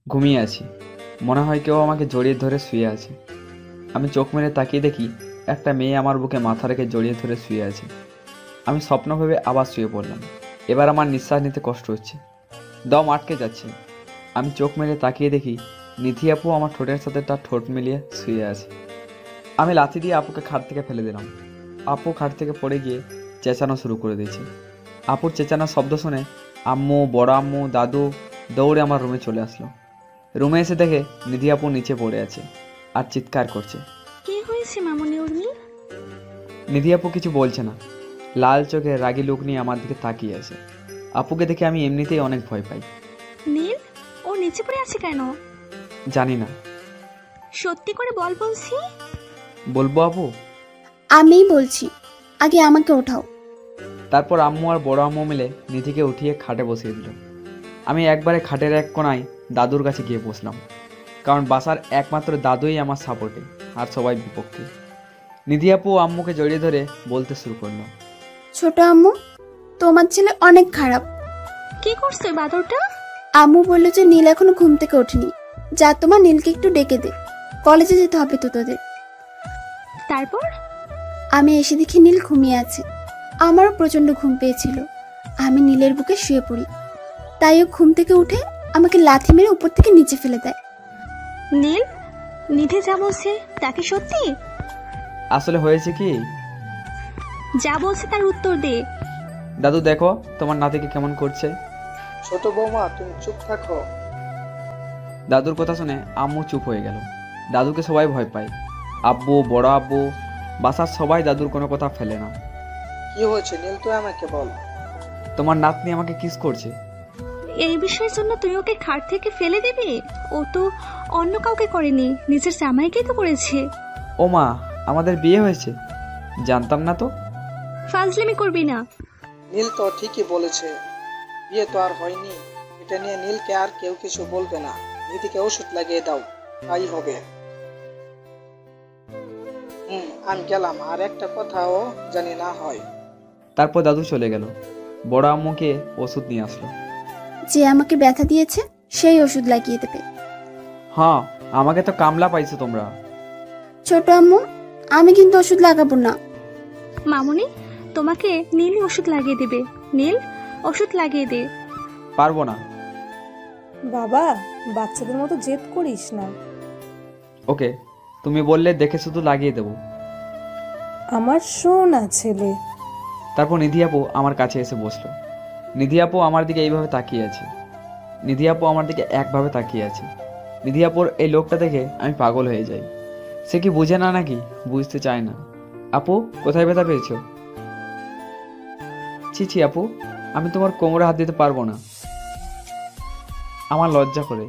ঘুমিয়ে আছি। মনে হয় কেউ আমাকে জড়িয়ে ধরে শুয়ে আছে। আমি চোখ মেলে তাকিয়ে দেখি একটা মেয়ে আমার বুকে মাথা রেখে জড়িয়ে ধরে শুয়ে আছে। আমি স্বপ্ন ভেবে আবার শুয়ে পড়লাম। এবার আমার নিঃশ্বাস নিতে কষ্ট হচ্ছে, দম আটকে যাচ্ছে। আমি চোখ মেলে তাকিয়ে দেখি নিধি আপু আমার ঠোঁটের সাথে তার ঠোঁট মিলিয়ে শুয়ে আছে। আমি লাথি দিয়ে আপুকে খাট থেকে ফেলে দিলাম। আপু খাট থেকে পড়ে গিয়ে চেঁচানো শুরু করে দিয়েছে। আপুর চেঁচানোর শব্দ শুনে আম্মু, বড় আম্মু, দাদু দৌড়ে আমার রুমে চলে আসলো। রুমে এসে দেখে নিধি আপু নিচে পড়ে আছে আর চিৎকার করছে। কি হয়েছে মামুনি উর্মি? নিধি আপু কিছু বলছে না, লাল চোখে রাগী লোক নিয়ে আমার দিকে তাকিয়ে আছে। আপুকে দেখে আমি এমনিতেই অনেক ভয় পাই। নীল, ও নিচে পড়ে আছে কেন? জানি না। সত্যি করে বল বলছি। বলবো আপু? আমিই বলছি, আগে আমাকে ওঠাও। তারপর আম্মু আর বড় আম্মু মিলে নিধিকে উঠিয়ে খাটে বসিয়ে দিল। আমি একবারে খাটের এক কোনায় দাদুর কাছে গিয়ে বসলাম, কারণ বাসার একমাত্র দাদুই আমার সাপোর্টে আর সবাই বিপক্ষে। নিধি আপু আম্মুকে জড়িয়ে ধরে বলতে শুরু করলো। ছোট আম্মু, তোমার ছেলে অনেক খারাপ। কি করছে বাদরটা? আম্মু বলল যে নীল এখনো ঘুম থেকে ওঠেনি। যা, তোমার নীলকে একটু ডেকে দে, কলেজে যেতে হবে তো তোদের। তারপর? আমি এসে দেখি নীল ঘুমিয়ে আছে। আমারও প্রচন্ড ঘুম পেয়েছিল। আমি নীলের বুকে শুয়ে পড়ি। তাই ও ঘুম থেকে উঠে আমাকে লাথি মেরে উপর থেকে নিচে ফেলে দেয়। নীল, নিধে যা বলছে তা কি সত্যি? আসলে হয়েছে কি, যা বলছে তার উত্তর দে। দাদু দেখো তোমার নাতিকে কেমন করছে। ছোট বৌমা, তুমি চুপ থাকো। দাদুর কথা শুনে আম্মু চুপ হয়ে গেল। দাদুকে সবাই ভয় পায়, আব্বু, বড় আব্বু, বাসার সবাই দাদুর কোনো কথা ফেলে না। কি হয়েছে নীল, তুই আমাকে বল। তোমার নাতনি আমাকে কিস করছে। এই বিষয়ের জন্য তুই ওকে খাট থেকে ফেলে দিবি? ও তো অন্য কাউকে করেনি, নিজের জামাইকেই তো করেছে। ও মা, আমাদের বিয়ে হয়েছে? জানতাম না তো। ফাজলামি করবি না। নীল তো ঠিকই বলেছে, বিয়ে তো আর হয়নি। এটা নিয়ে নীলকে আর কেউ কিছু বলবে না। নিধিকে ওষুধ লাগিয়ে দাও, তাই হবে। আমি গেলাম, আর একটা কথাও জানি না হয়। তারপর দাদু চলে গেল। বড় আম্মুকে ওষুধ নিয়ে আসলো। যে আমাকে ব্যথা দিয়েছে সেই ওষুধ লাগিয়ে দেবে। হ্যাঁ, আমাকে তো কামলা পাইছো তোমরা। ছোট আম্মু, আমি কিন্তু ওষুধ লাগাবো না। মামুনি, তোমাকে নীলই ওষুধ লাগিয়ে দেবে। নীল, ওষুধ লাগিয়ে দে। পারবো না। বাবা, বাচ্চাদের মতো জেদ করিস না। ওকে, তুমি বললে দেখে শুধু লাগিয়ে দেবো। আমার সোনা ছেলে। তারপর নিধি আপু আমার কাছে এসে বসলো। নিধি আপু আমার দিকে এইভাবে তাকিয়ে আছে। নিধি আপু আমার দিকে একভাবে তাকিয়ে আছে। নিধি আপুর এই লোকটা দেখে আমি পাগল হয়ে যাই। সে কি বুঝে না নাকি বুঝতে চায় না। আপু, কোথায় ব্যথা পেয়েছো? ছি ছি আপু, আমি তোমার কোমরে হাত দিতে পারবো না, আমার লজ্জা করে।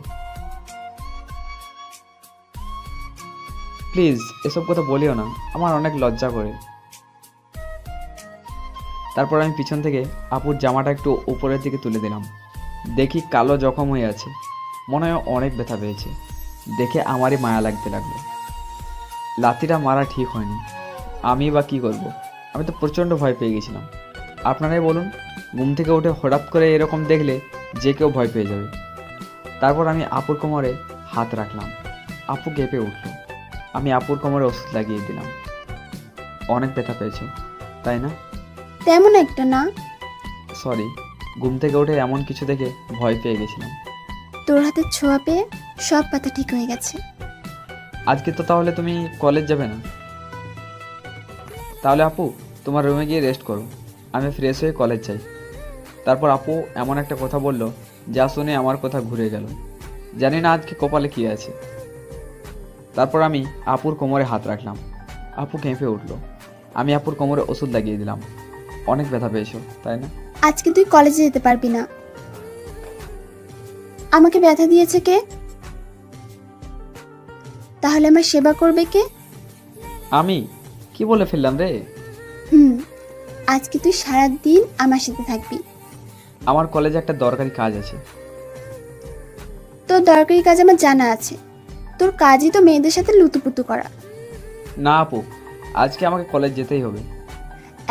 প্লিজ এসব কথা বলিও না, আমার অনেক লজ্জা করে। তারপর আমি পিছন থেকে আপুর জামাটা একটু উপরের দিকে তুলে দিলাম। দেখি কালো জখম হয়ে আছে, মনে হয় অনেক ব্যথা পেয়েছে। দেখে আমারই মায়া লাগতে লাগলো। লাথিটা মারা ঠিক হয়নি, আমি বা কী করব? আমি তো প্রচণ্ড ভয় পেয়ে গেছিলাম। আপনারাই বলুন, ঘুম থেকে উঠে হঠাৎ করে এরকম দেখলে যে কেউ ভয় পেয়ে যাবে। তারপর আমি আপুর কোমরে হাত রাখলাম। আপু কেঁপে উঠল। আমি আপুর কোমরে ওষুধ লাগিয়ে দিলাম। অনেক ব্যথা পেয়েছো তাই না? তেমন একটা না। সরি, ঘুম থেকে উঠে এমন কিছু দেখে ভয় পেয়ে গেছিলাম। তোর হাতের ছোঁয়া পেয়ে সব ব্যথা ঠিক হয়ে গেছে। আজকে তো তাহলে তুমি কলেজ যাবে না? তাহলে আপু তোমার রুমে গিয়ে রেস্ট করো, আমি ফ্রেশ হয়ে কলেজ যাই। তারপর আপু এমন একটা কথা বলল যা শুনে আমার কথা ঘুরে গেল। জানি না আজকে কপালে কী আছে। তারপর আমি আপুর কোমরে হাত রাখলাম। আপু কেঁপে উঠল। আমি আপুর কোমরে ওষুধ লাগিয়ে দিলাম। অনেক ব্যথা পেয়েছো তাই না? আজকে তুই কলেজে যেতে পারবি না। আমাকে ব্যথা দিয়েছে কে? তাহলে আমার সেবা করবে কে? আমি কি বলে ফেললাম রে? আজকে তুই সারাদিন আমার সাথে থাকবি। আমার কলেজে একটা দরকারি কাজ আছে। তোর দরকারি কাজ আমার জানা আছে। তোর কাজই তো মেয়েদের সাথে লুতুপুতু করা। না আপু, আজকে আমাকে কলেজ যেতেই হবে।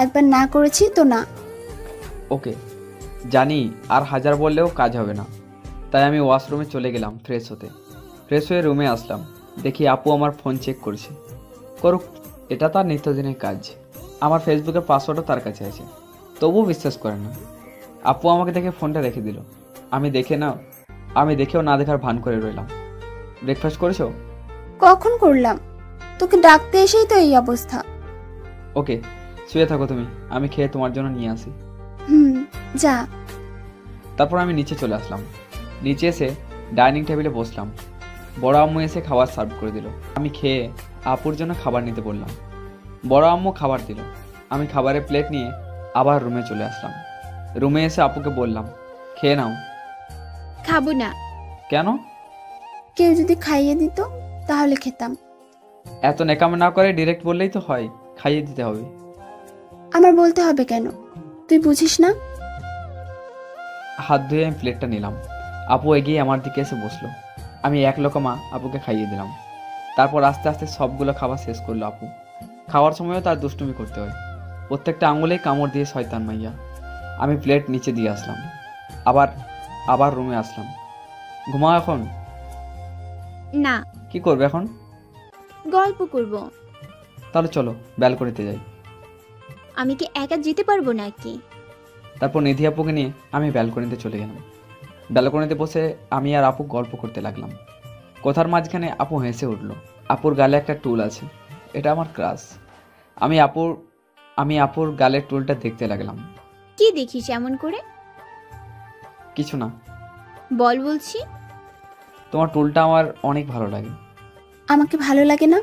একবার না করেছি তো না। ওকে, জানি আর হাজার বললেও কাজ হবে না। তাই আমি ওয়াশরুমে চলে গেলাম ফ্রেশ হতে। ফ্রেশ হয়ে রুমে আসলাম, দেখি আপু আমার ফোন চেক করছে। করুক, এটা তার নিত্যদিনের কাজ। আমার ফেসবুকের পাসওয়ার্ডও তার কাছে আছে, তবুও বিশ্বাস করে না। আপু আমাকে দেখে ফোনটা রেখে দিল। আমি দেখেও না দেখার ভান করে রইলাম। ব্রেকফাস্ট করেছো? কখন করলাম? তোকে ডাকতে এসেই তো এই অবস্থা। ওকে, শুয়ে থাকো তুমি, আমি খেয়ে তোমার জন্য নিয়ে আসি। যা। তারপর আমি নিচে চলে আসলাম। নিচে এসে ডাইনিং টেবিলে বসলাম। বড় আম্মু এসে খাবার সার্ভ করে দিল। আমি খেয়ে আপুর জন্য খাবার নিতে বললাম। বড় আম্মু খাবার দিল। আমি খাবারের প্লেট নিয়ে আবার রুমে চলে আসলাম। রুমে এসে আপুকে বললাম, খেয়ে নাও। খাবো না। কেন? কেউ যদি খাইয়ে দিত তাহলে খেতাম। এত নেকাম না করে ডিরেক্ট বললেই তো হয়, খাইয়ে দিতে হবে। আমার বলতে হবে কেন? তুই বুঝিস না? হাত ধুয়ে আমি প্লেটটা নিলাম। আপু এগিয়ে আমার দিকে এসে বসলো। আমি এক লোকমা আপুকে খাইয়ে দিলাম। তারপর আস্তে আস্তে সবগুলো খাবার শেষ করলো আপু। খাওয়ার সময়ও তার দুষ্টুমি করতে হয়, প্রত্যেকটা আঙুলেই কামড় দিয়ে শয়তান মাইয়া। আমি প্লেট নিচে দিয়ে আসলাম। আবার রুমে আসলাম। ঘুমাও এখন? না। কি করবে এখন? গল্প করব। তাহলে চলো ব্যালকনিতে যাই। আমি কি একা যেতে পারবো নাকি? তারপর নিধি আপুকে নিয়ে আমি ব্যালকনিতে চলে গেলাম। ব্যালকনিতে বসে আমি আর আপু গল্প করতে লাগলাম। কথার মাঝখানে আপু হেসে উঠল। আপুর গালে একটা টুল আছে, এটা আমার ক্রাশ। আমি আপুর গালের টুলটা দেখতে লাগলাম। কি দেখিস এমন করে? কিছু না। বল বলছি। তোমার টুলটা আমার অনেক ভালো লাগে। আমাকে ভালো লাগে না?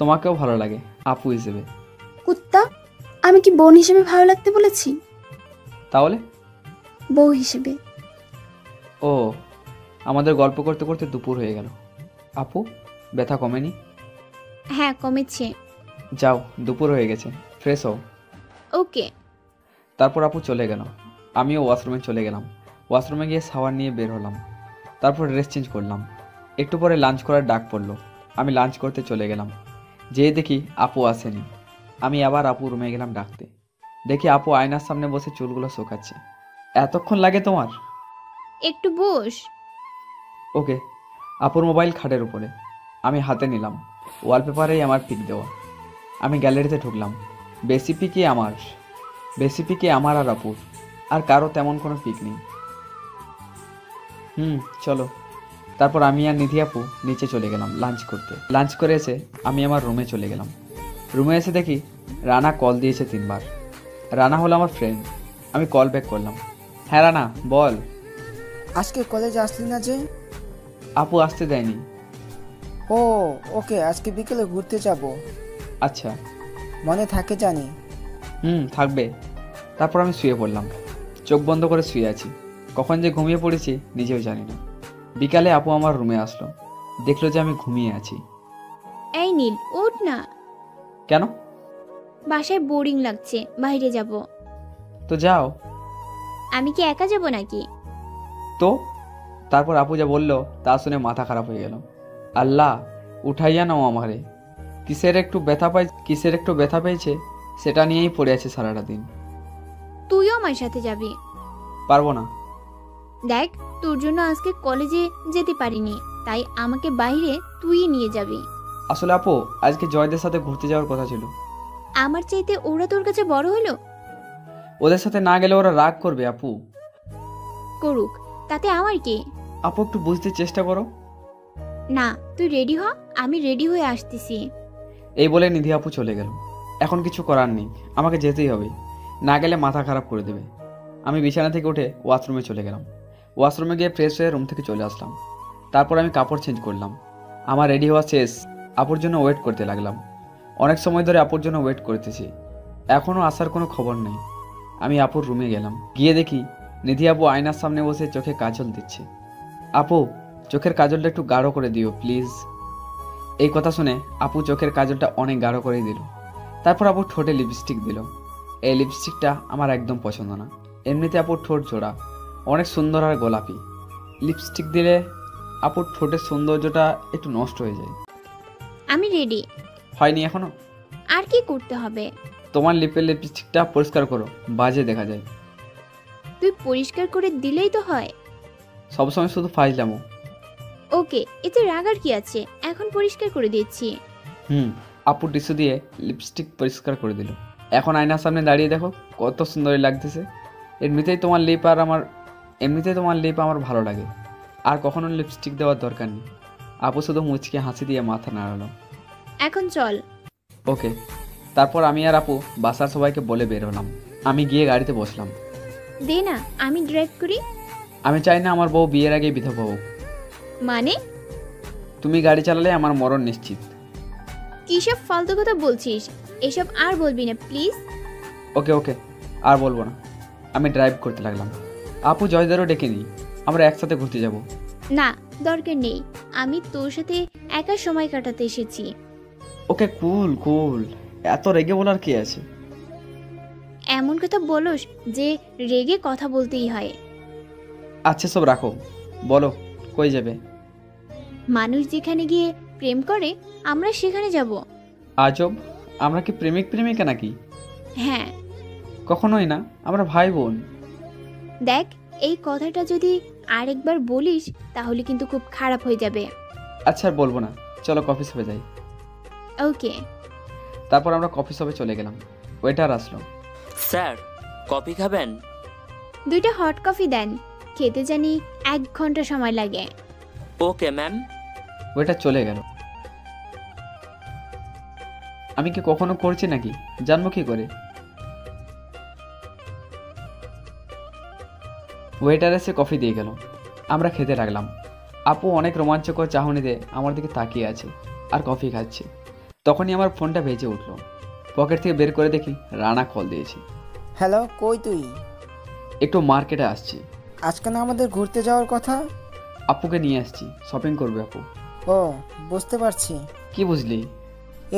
তোমাকেও ভালো লাগে আপু হিসেবে। কুত্তা, আমি কি বোন হিসেবে ভালো লাগতে বলেছি? তাহলে? বউ হিসেবে। ও, আমাদের গল্প করতে করতে দুপুর হয়ে গেল। আপু, ব্যথা কমেনি? হ্যাঁ, কমেছে। যাও, দুপুর হয়ে গেছে, ফ্রেশ হও। ওকে। তারপর আপু চলে গেল। আমিও ওয়াশরুমে চলে গেলাম। ওয়াশরুমে গিয়ে শাওয়ার নিয়ে বের হলাম। তারপর ড্রেস চেঞ্জ করলাম। একটু পরে লাঞ্চ করার ডাক পড়লো। আমি লাঞ্চ করতে চলে গেলাম। যেয়ে দেখি আপু আসেনি। আমি আবার আপু রুমে গেলাম ডাকতে। দেখি আপু আয়নার সামনে বসে চুলগুলো শোকাচ্ছে। এতক্ষণ লাগে তোমার? একটু বস। ওকে। আপুর মোবাইল খাটের উপরে, আমি হাতে নিলাম। ওয়ালপেপারেই আমার পিক দেওয়া। আমি গ্যালারিতে ঢুকলাম। বেশি পিকে আমার আর আপুর, আর কারো তেমন কোনো পিক নেই। চলো। তারপর আমি আর নিধি আপু নিচে চলে গেলাম লাঞ্চ করতে। লাঞ্চ করে এসে আমি আমার রুমে চলে গেলাম। রুমে এসে দেখি রানা কল দিয়েছে 3 বার। রানা হলো আমার ফ্রেন্ড। আমি কল ব্যাক করলাম। হ্যাঁ রানা, বল। আজকে কলেজে আসলি না যে? আপু আসতে দেয়নি। ও ওকে, আজকে বিকেলে ঘুরতে যাব। আচ্ছা। মনে থাকে জানি। থাকবে। তারপর আমি শুয়ে পড়লাম। চোখ বন্ধ করে শুয়ে আছি। কখন যে ঘুমিয়ে পড়েছি নিজেও জানি না। বিকালে আপু আমার রুমে আসলো, দেখলো যে আমি ঘুমিয়ে আছি। এই নীল, উঠ না। কেন? বাসায় বোরিং লাগছে, বাইরে যাব। তো যাও। আমি কি একা যাব নাকি? তো তারপর আপু যা বললো তা শুনে মাথা খারাপ হয়ে গেল। আল্লাহ, উঠাইয়া নাও আমারে। কিসের একটু ব্যথা পেয়েছে সেটা নিয়েই পড়ে আছে সারাটা দিন। তুইও আমার সাথে যাবি? পারবো না। দেখ, তোর জন্য আজকে কলেজে যেতে পারিনি, তাই আমাকে বাইরে তুই নিয়ে যাবি। আসলে আপু, আজকে জয়দের সাথে ঘুরতে যাওয়ার কথা ছিল। আমার চাইতে ওরা তোর কাছে বড় হলো? ওদের সাথে না গেলে ওরা রাগ করবে আপু। করুক, তাতে আমার কি? আপু একটু বুঝতে চেষ্টা করো। না, তুই রেডি হ, আমি রেডি হয়ে আসতেছি। এই বলে নিধি আপু চলে গেল। এখন কিছু করার নেই, আমাকে যেতেই হবে, না গেলে মাথা খারাপ করে দেবে। আমি বিছানা থেকে উঠে ওয়াশরুমে চলে গেলাম। ওয়াশরুমে গিয়ে ফ্রেশ হয়ে রুম থেকে চলে আসলাম। তারপর আমি কাপড় চেঞ্জ করলাম। আমার রেডি হওয়া শেষ। আপুর জন্য ওয়েট করতে লাগলাম। অনেক সময় ধরে আপুর জন্য ওয়েট করতেছি, এখনও আসার কোনো খবর নেই। আমি আপুর রুমে গেলাম। গিয়ে দেখি নিধি আপু আয়নার সামনে বসে চোখে কাজল দিচ্ছে। আপু, চোখের কাজলটা একটু গাঢ় করে দিও প্লিজ। এই কথা শুনে আপু চোখের কাজলটা অনেক গাঢ় করে দিল। তারপর আপু ঠোঁটে লিপস্টিক দিল। এই লিপস্টিকটা আমার একদম পছন্দ না। এমনিতে আপুর ঠোঁট জোড়া, অনেক সুন্দর আর গোলাপি। লিপস্টিক দিলে আপুর ঠোঁটের সৌন্দর্যটা একটু নষ্ট হয়ে যায়। আমি রেডি। হয়নি এখনো? আর কি করতে হবে? তোমার লিপের লিপস্টিকটা পরিষ্কার করো, বাজে দেখা যায়। তুই পরিষ্কার করে দিলেই তো হয়। সবসময় শুধু ফাইজলামো। ওকে, এতে রাগার কি আছে? এখন পরিষ্কার করে দিচ্ছি। আপু টিস্যু দিয়ে লিপস্টিক পরিষ্কার করে দিল। এখন আয়নার সামনে দাঁড়িয়ে দেখো কত সুন্দরই লাগতেছে। এমনিতেই তোমার লিপ আমার ভালো লাগে, আর কখনো লিপস্টিক দেওয়ার দরকার নেই। আপু শুধু মুচকে হাসি দিয়ে মাথা নাড়ালো। এখন চল। ওকে। তারপর আমি আর আপু বাসার সবাইকে বলে বের হলাম। আমি গিয়ে গাড়িতে বসলাম। দে না, আমি ড্রাইভ করি। আমি চাই না আমার বউ বিয়ের আগে বিধবা হোক। মানে? তুমি গাড়ি চালালে আমার মরণ নিশ্চিত। কিসব ফালতু কথা বলছিস? এসব আর বলবি না প্লিজ। ওকে ওকে, আর বলবো না। আমি ড্রাইভ করতে লাগলাম। আপু জয়দারও ডেকে নিই, আমরা একসাথে ঘুরতে যাব। না, দরকার নেই। আমি তোর সাথে একা সময় কাটাতে এসেছি। ওকে কুল কুল, এত রেগে বলার কি আছে? এমন কথা বলোস যে রেগে কথা বলতেই হয়। আচ্ছা সব রাখো, বলো কই যাবে? মানুষ যেখানে গিয়ে প্রেম করে আমরা সেখানে যাব। আজব, আমরা কি প্রেমিকা নাকি? হ্যাঁ। কখনোই না, আমরা ভাই বোন। দেখ, এই কথাটা যদি আরেকবার বলিস তাহলে কিন্তু খুব খারাপ হয়ে যাবে। আচ্ছা আর বলবো না, চলো কফি শপে যাই। ওকে। তারপর আমরা কফি শপে চলে গেলাম। ওয়েটার আসলো। স্যার, কফি খাবেন? 2টা হট কফি দেন। খেতে জানি 1 ঘন্টা সময় লাগে। Okay ma'am. ওয়েটার চলে গেল। আমি কি কখনো করছি নাকি, জানবো কি করে? ওয়েটার এসে কফি দিয়ে গেল। আমরা খেতে লাগলাম। আপু অনেক রোমাঞ্চকর চাহনিতে আমার দিকে তাকিয়ে আছে আর কফি খাচ্ছে। তখনই আমার ফোনটা বেজে উঠলো। পকেট থেকে বের করে দেখি রানা কল দিয়েছে। হ্যালো, কই তুই? একটু মার্কেটে আসছি। আজকে না আমাদের ঘুরতে যাওয়ার কথা? আপুকে নিয়ে আসছি, শপিং করবে আপু। ও, বুঝতে পারছি। কি বুঝলি?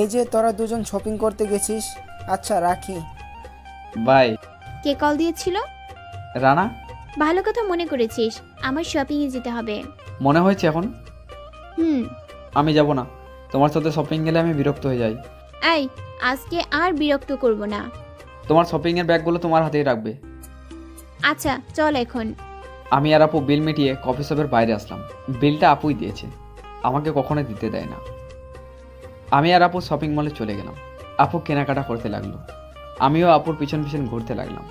এই যে তোরা দুজন শপিং করতে গেছিস। আচ্ছা রাখি। বাই। কে কল দিয়েছিল? রানা। ভালো কথা মনে করেছিস। আমার শপিংয়ে যেতে হবে। মনে হয়েছে এখন? হুম। আমি যাব না, তোমার সাথে শপিং গেলে আমি বিরক্ত হয়ে যাই। এই, আজকে আর বিরক্ত করব না। তোমার শপিংয়ের ব্যাগগুলো তোমার হাতেই রাখবে। আচ্ছা চল এখন। আমি আর আপু বিল মিটিয়ে কফি শপের বাইরে আসলাম। বিলটা আপুই দিয়েছে, আমাকে কখনো দিতে দেয় না। আমি আর আপু শপিং মলে চলে গেলাম। আপু কেনাকাটা করতে লাগলো, আমিও আপুর পিছন পিছন ঘুরতে লাগলাম।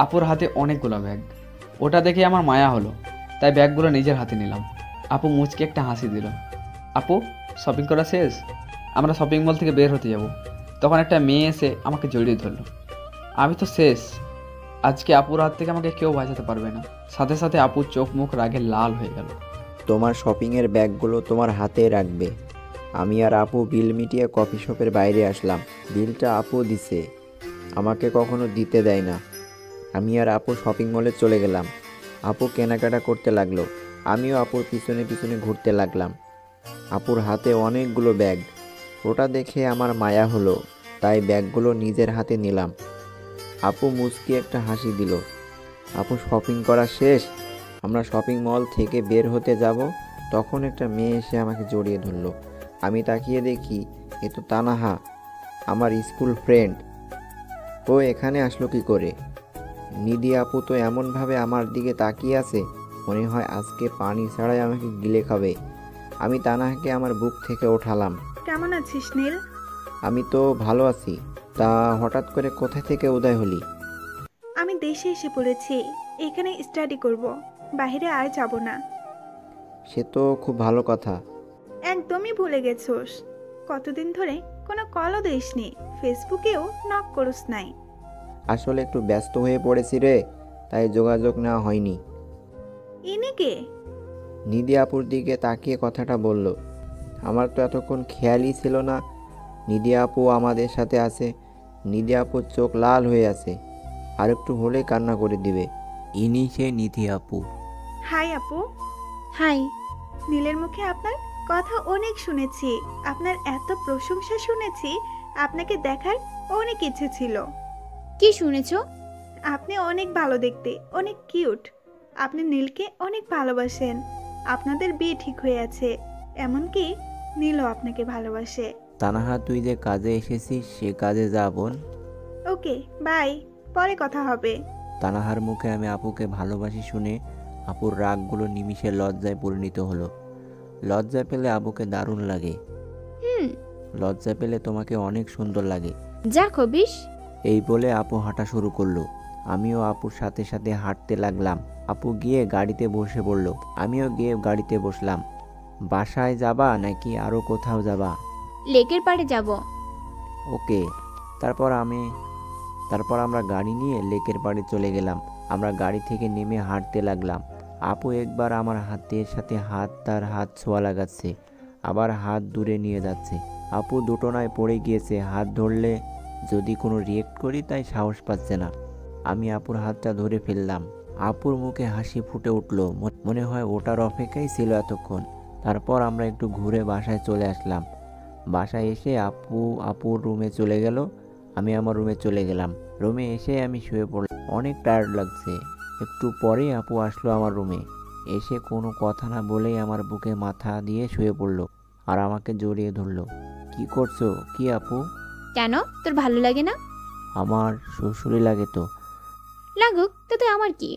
আপুর হাতে অনেকগুলো ব্যাগ, ওটা দেখে আমার মায়া হলো, তাই ব্যাগগুলো নিজের হাতে নিলাম। আপু মুচকে একটা হাসি দিল। আপু, শপিং করা শেষ, আমরা শপিং মল থেকে বের হতে যাব। তখন একটা মেয়ে এসে আমাকে জড়িয়ে ধরলো। আমি তো শেষ, আজকে আপুর হাত থেকে আমাকে কেউ বাঁচাতে পারবে না। সাথে সাথে আপুর চোখ মুখ রাগে লাল হয়ে গেল। তোমার শপিংয়ের ব্যাগগুলো তোমার হাতে রাখবে। আমি আর আপু বিল মিটিয়ে কফি শপের বাইরে আসলাম। বিলটা আপু দিছে, আমাকে কখনো দিতে দেয় না। আমি আর আপু শপিং মলে চলে গেলাম। আপু কেনাকাটা করতে লাগলো, আমিও আপুর পিছনে পিছনে ঘুরতে লাগলাম। আপুর হাতে অনেকগুলো ব্যাগ, ওটা দেখে আমার মায়া হলো, তাই ব্যাগগুলো নিজের হাতে নিলাম। আপু মুচকি একটা হাসি দিল। আপু শপিং করা শেষ, আমরা শপিং মল থেকে বের হতে যাব, তখন একটা মেয়ে এসে আমাকে জড়িয়ে ধরলো। আমি তাকিয়ে দেখি এ তো তানাহা, আমার স্কুল ফ্রেন্ড। ও এখানে আসলো কি করে? নিধি আপু তো এমনভাবে আমার দিকে তাকিয়ে আছে, মনে হয় আজকে পানি ছাড়াই আমাকে গিলে খাবে। আমি তানাহাকে আমার বুক থেকে ওঠালাম। কেমন আছিস নীল? আমি তো ভালো আছি, তা হঠাৎ করে কোথা থেকে উদয় হলি? আমি দেশে এসে পড়েছি, এখানে স্টাডি করব, বাইরে আর যাব না। সে তো খুব ভালো কথা। একদমই ভুলে গেছোস, কতদিন ধরে কোনো কলও দিসনি, ফেসবুকেও নক করস নাই। আসলে একটু ব্যস্ত হয়ে পড়েছি রে, তাই যোগাযোগ নেওয়া হয়নি। ইনি কে? নিধি আপুর দিকে তাকিয়ে কথাটা বলল। আমার তো এতক্ষণ খেয়ালই ছিল না নিধি আপু আমাদের সাথে আছে। নিধি আপুর চোখ লাল হয়ে আছে, আর একটু হলেই কান্না করে দিবে। ইনি সে নিধি আপু। হাই আপু। হাই। নীলের মুখে আপনার কথা অনেক শুনেছি, আপনার এত প্রশংসা শুনেছি, আপনাকে দেখার অনেক ইচ্ছে ছিল। কি শুনেছো? আপনি অনেক ভালো দেখতে, অনেক কিউট। আপনি নীলকে অনেক ভালোবাসেন, আপনাদের বিয়ে ঠিক হয়ে আছে, এমনকি নীলও আপনাকে ভালোবাসে। তানাহা, তুই যে কাজে এসেছিস সে কাজে যা বোন। ওকে বাই, পরে কথা হবে। তানাহার মুখে আমি আপুকে ভালোবাসি শুনে আপুর রাগগুলো নিমিষে লজ্জায় পরিণত হলো। লজ্জা পেলে আবুকে দারুণ লাগে। হুম, লজ্জা পেলে তোমাকে অনেক সুন্দর লাগে। যা খবিস। এই বলে আপু হাঁটা শুরু করলো। আমিও আপুর সাথে সাথে হাঁটতে লাগলাম। আপু গিয়ে গাড়িতে বসে পড়ল, আমিও গিয়ে গাড়িতে বসলাম। বাসায় যাবা নাকি আরও কোথাও যাবা? লেকের পাড়ে যাব। ওকে। তারপর আমরা গাড়ি নিয়ে লেকের পাড়ে চলে গেলাম। আমরা গাড়ি থেকে নেমে হাঁটতে লাগলাম। আপু একবার আমার হাতের সাথে তার হাত ছোঁয়া লাগাচ্ছে, আবার হাত দূরে নিয়ে যাচ্ছে। আপু দুটোনায় পড়ে গিয়েছে, হাত ধরলে যদি কোনো রিয়েক্ট করি তাই সাহস পাচ্ছে না। আমি আপুর হাতটা ধরে ফেললাম। আপুর মুখে হাসি ফুটে উঠল, মনে হয় ওটার অপেক্ষাই ছিল এতক্ষণ। তারপর আমরা একটু ঘুরে বাসায় চলে আসলাম। বাসায় এসে আপুর রুমে চলে গেল, আমি আমার রুমে চলে গেলাম। রুমে এসে আমি শুয়ে পড়লাম, অনেক টায়ার্ড লাগছে। একটু পরে আপু আসলো আমার রুমে, এসে কোনো কথা না বলেই আমার বুকে মাথা দিয়ে শুয়ে পড়লো আর আমাকে জড়িয়ে ধরলো। কি করছো? কি আপু? কেন, তোর ভালো লাগে না? আমার শ্বশুরই লাগে তো। লাগুক, তাতে আমার কি?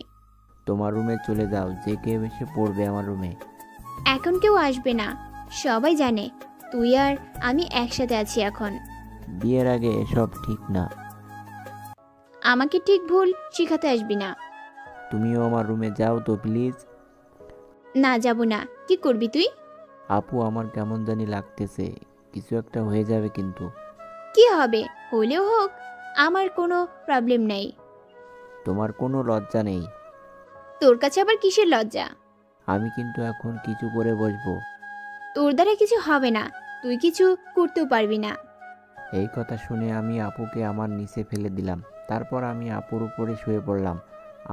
তোমার রুমে চলে যাও, যে কেউ এসে পড়বে আমার রুমে। এখন কেউ আসবে না, সবাই জানে তুই আর আমি একসাথে আছি এখন। বিয়ের আগে এসব ঠিক না। আমাকে ঠিক ভুল শিখাতে আসবি না। তুমিও আমার রুমে যাও তো প্লিজ। না, যাব না। কি করবি তুই? আপু আমার কেমন জানি লাগতেছে, কিছু একটা হয়ে যাবে কিন্তু। কি হবে? হলেও হোক, আমার কোনো প্রবলেম নেই। তোমার কোনো লজ্জা নেই? তোর কাছে আবার কিসের লজ্জা? আমি কিন্তু এখন কিছু করে বসবো। তোর দ্বারা কিছু হবে না, তুই কিছু করতেও পারবি না। এই কথা শুনে আমি আপুকে আমার নিচে ফেলে দিলাম। তারপর আমি আপুর উপরে শুয়ে পড়লাম।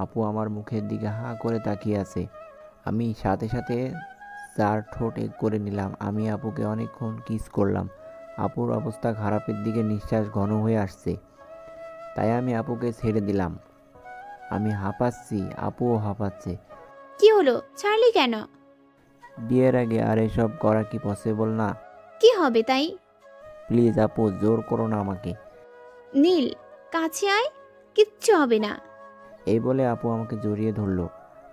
আপু আমার মুখের দিকে হাঁ করে তাকিয়ে আছে। আমি সাথে সাথে 4 ঠোঁট এক করে নিলাম। আমি আপুকে অনেকক্ষণ কিস করলাম। আপুর অবস্থা খারাপের দিকে, নিঃশ্বাস ঘন হয়ে আসছে, তাই আমি আপুকে ছেড়ে দিলাম। আমি হাঁপাচ্ছি, আপুও হাঁপাচ্ছে। কি হলো, ছাড়লি কেন? বিয়ের আগে আর এসব করা কি পসিবল না? কি হবে তাই? প্লিজ আপু, জোর করো না আমাকে। নীল, কাছে আয়, কিচ্ছু হবে না। এই বলে আপু আমাকে জড়িয়ে ধরলো।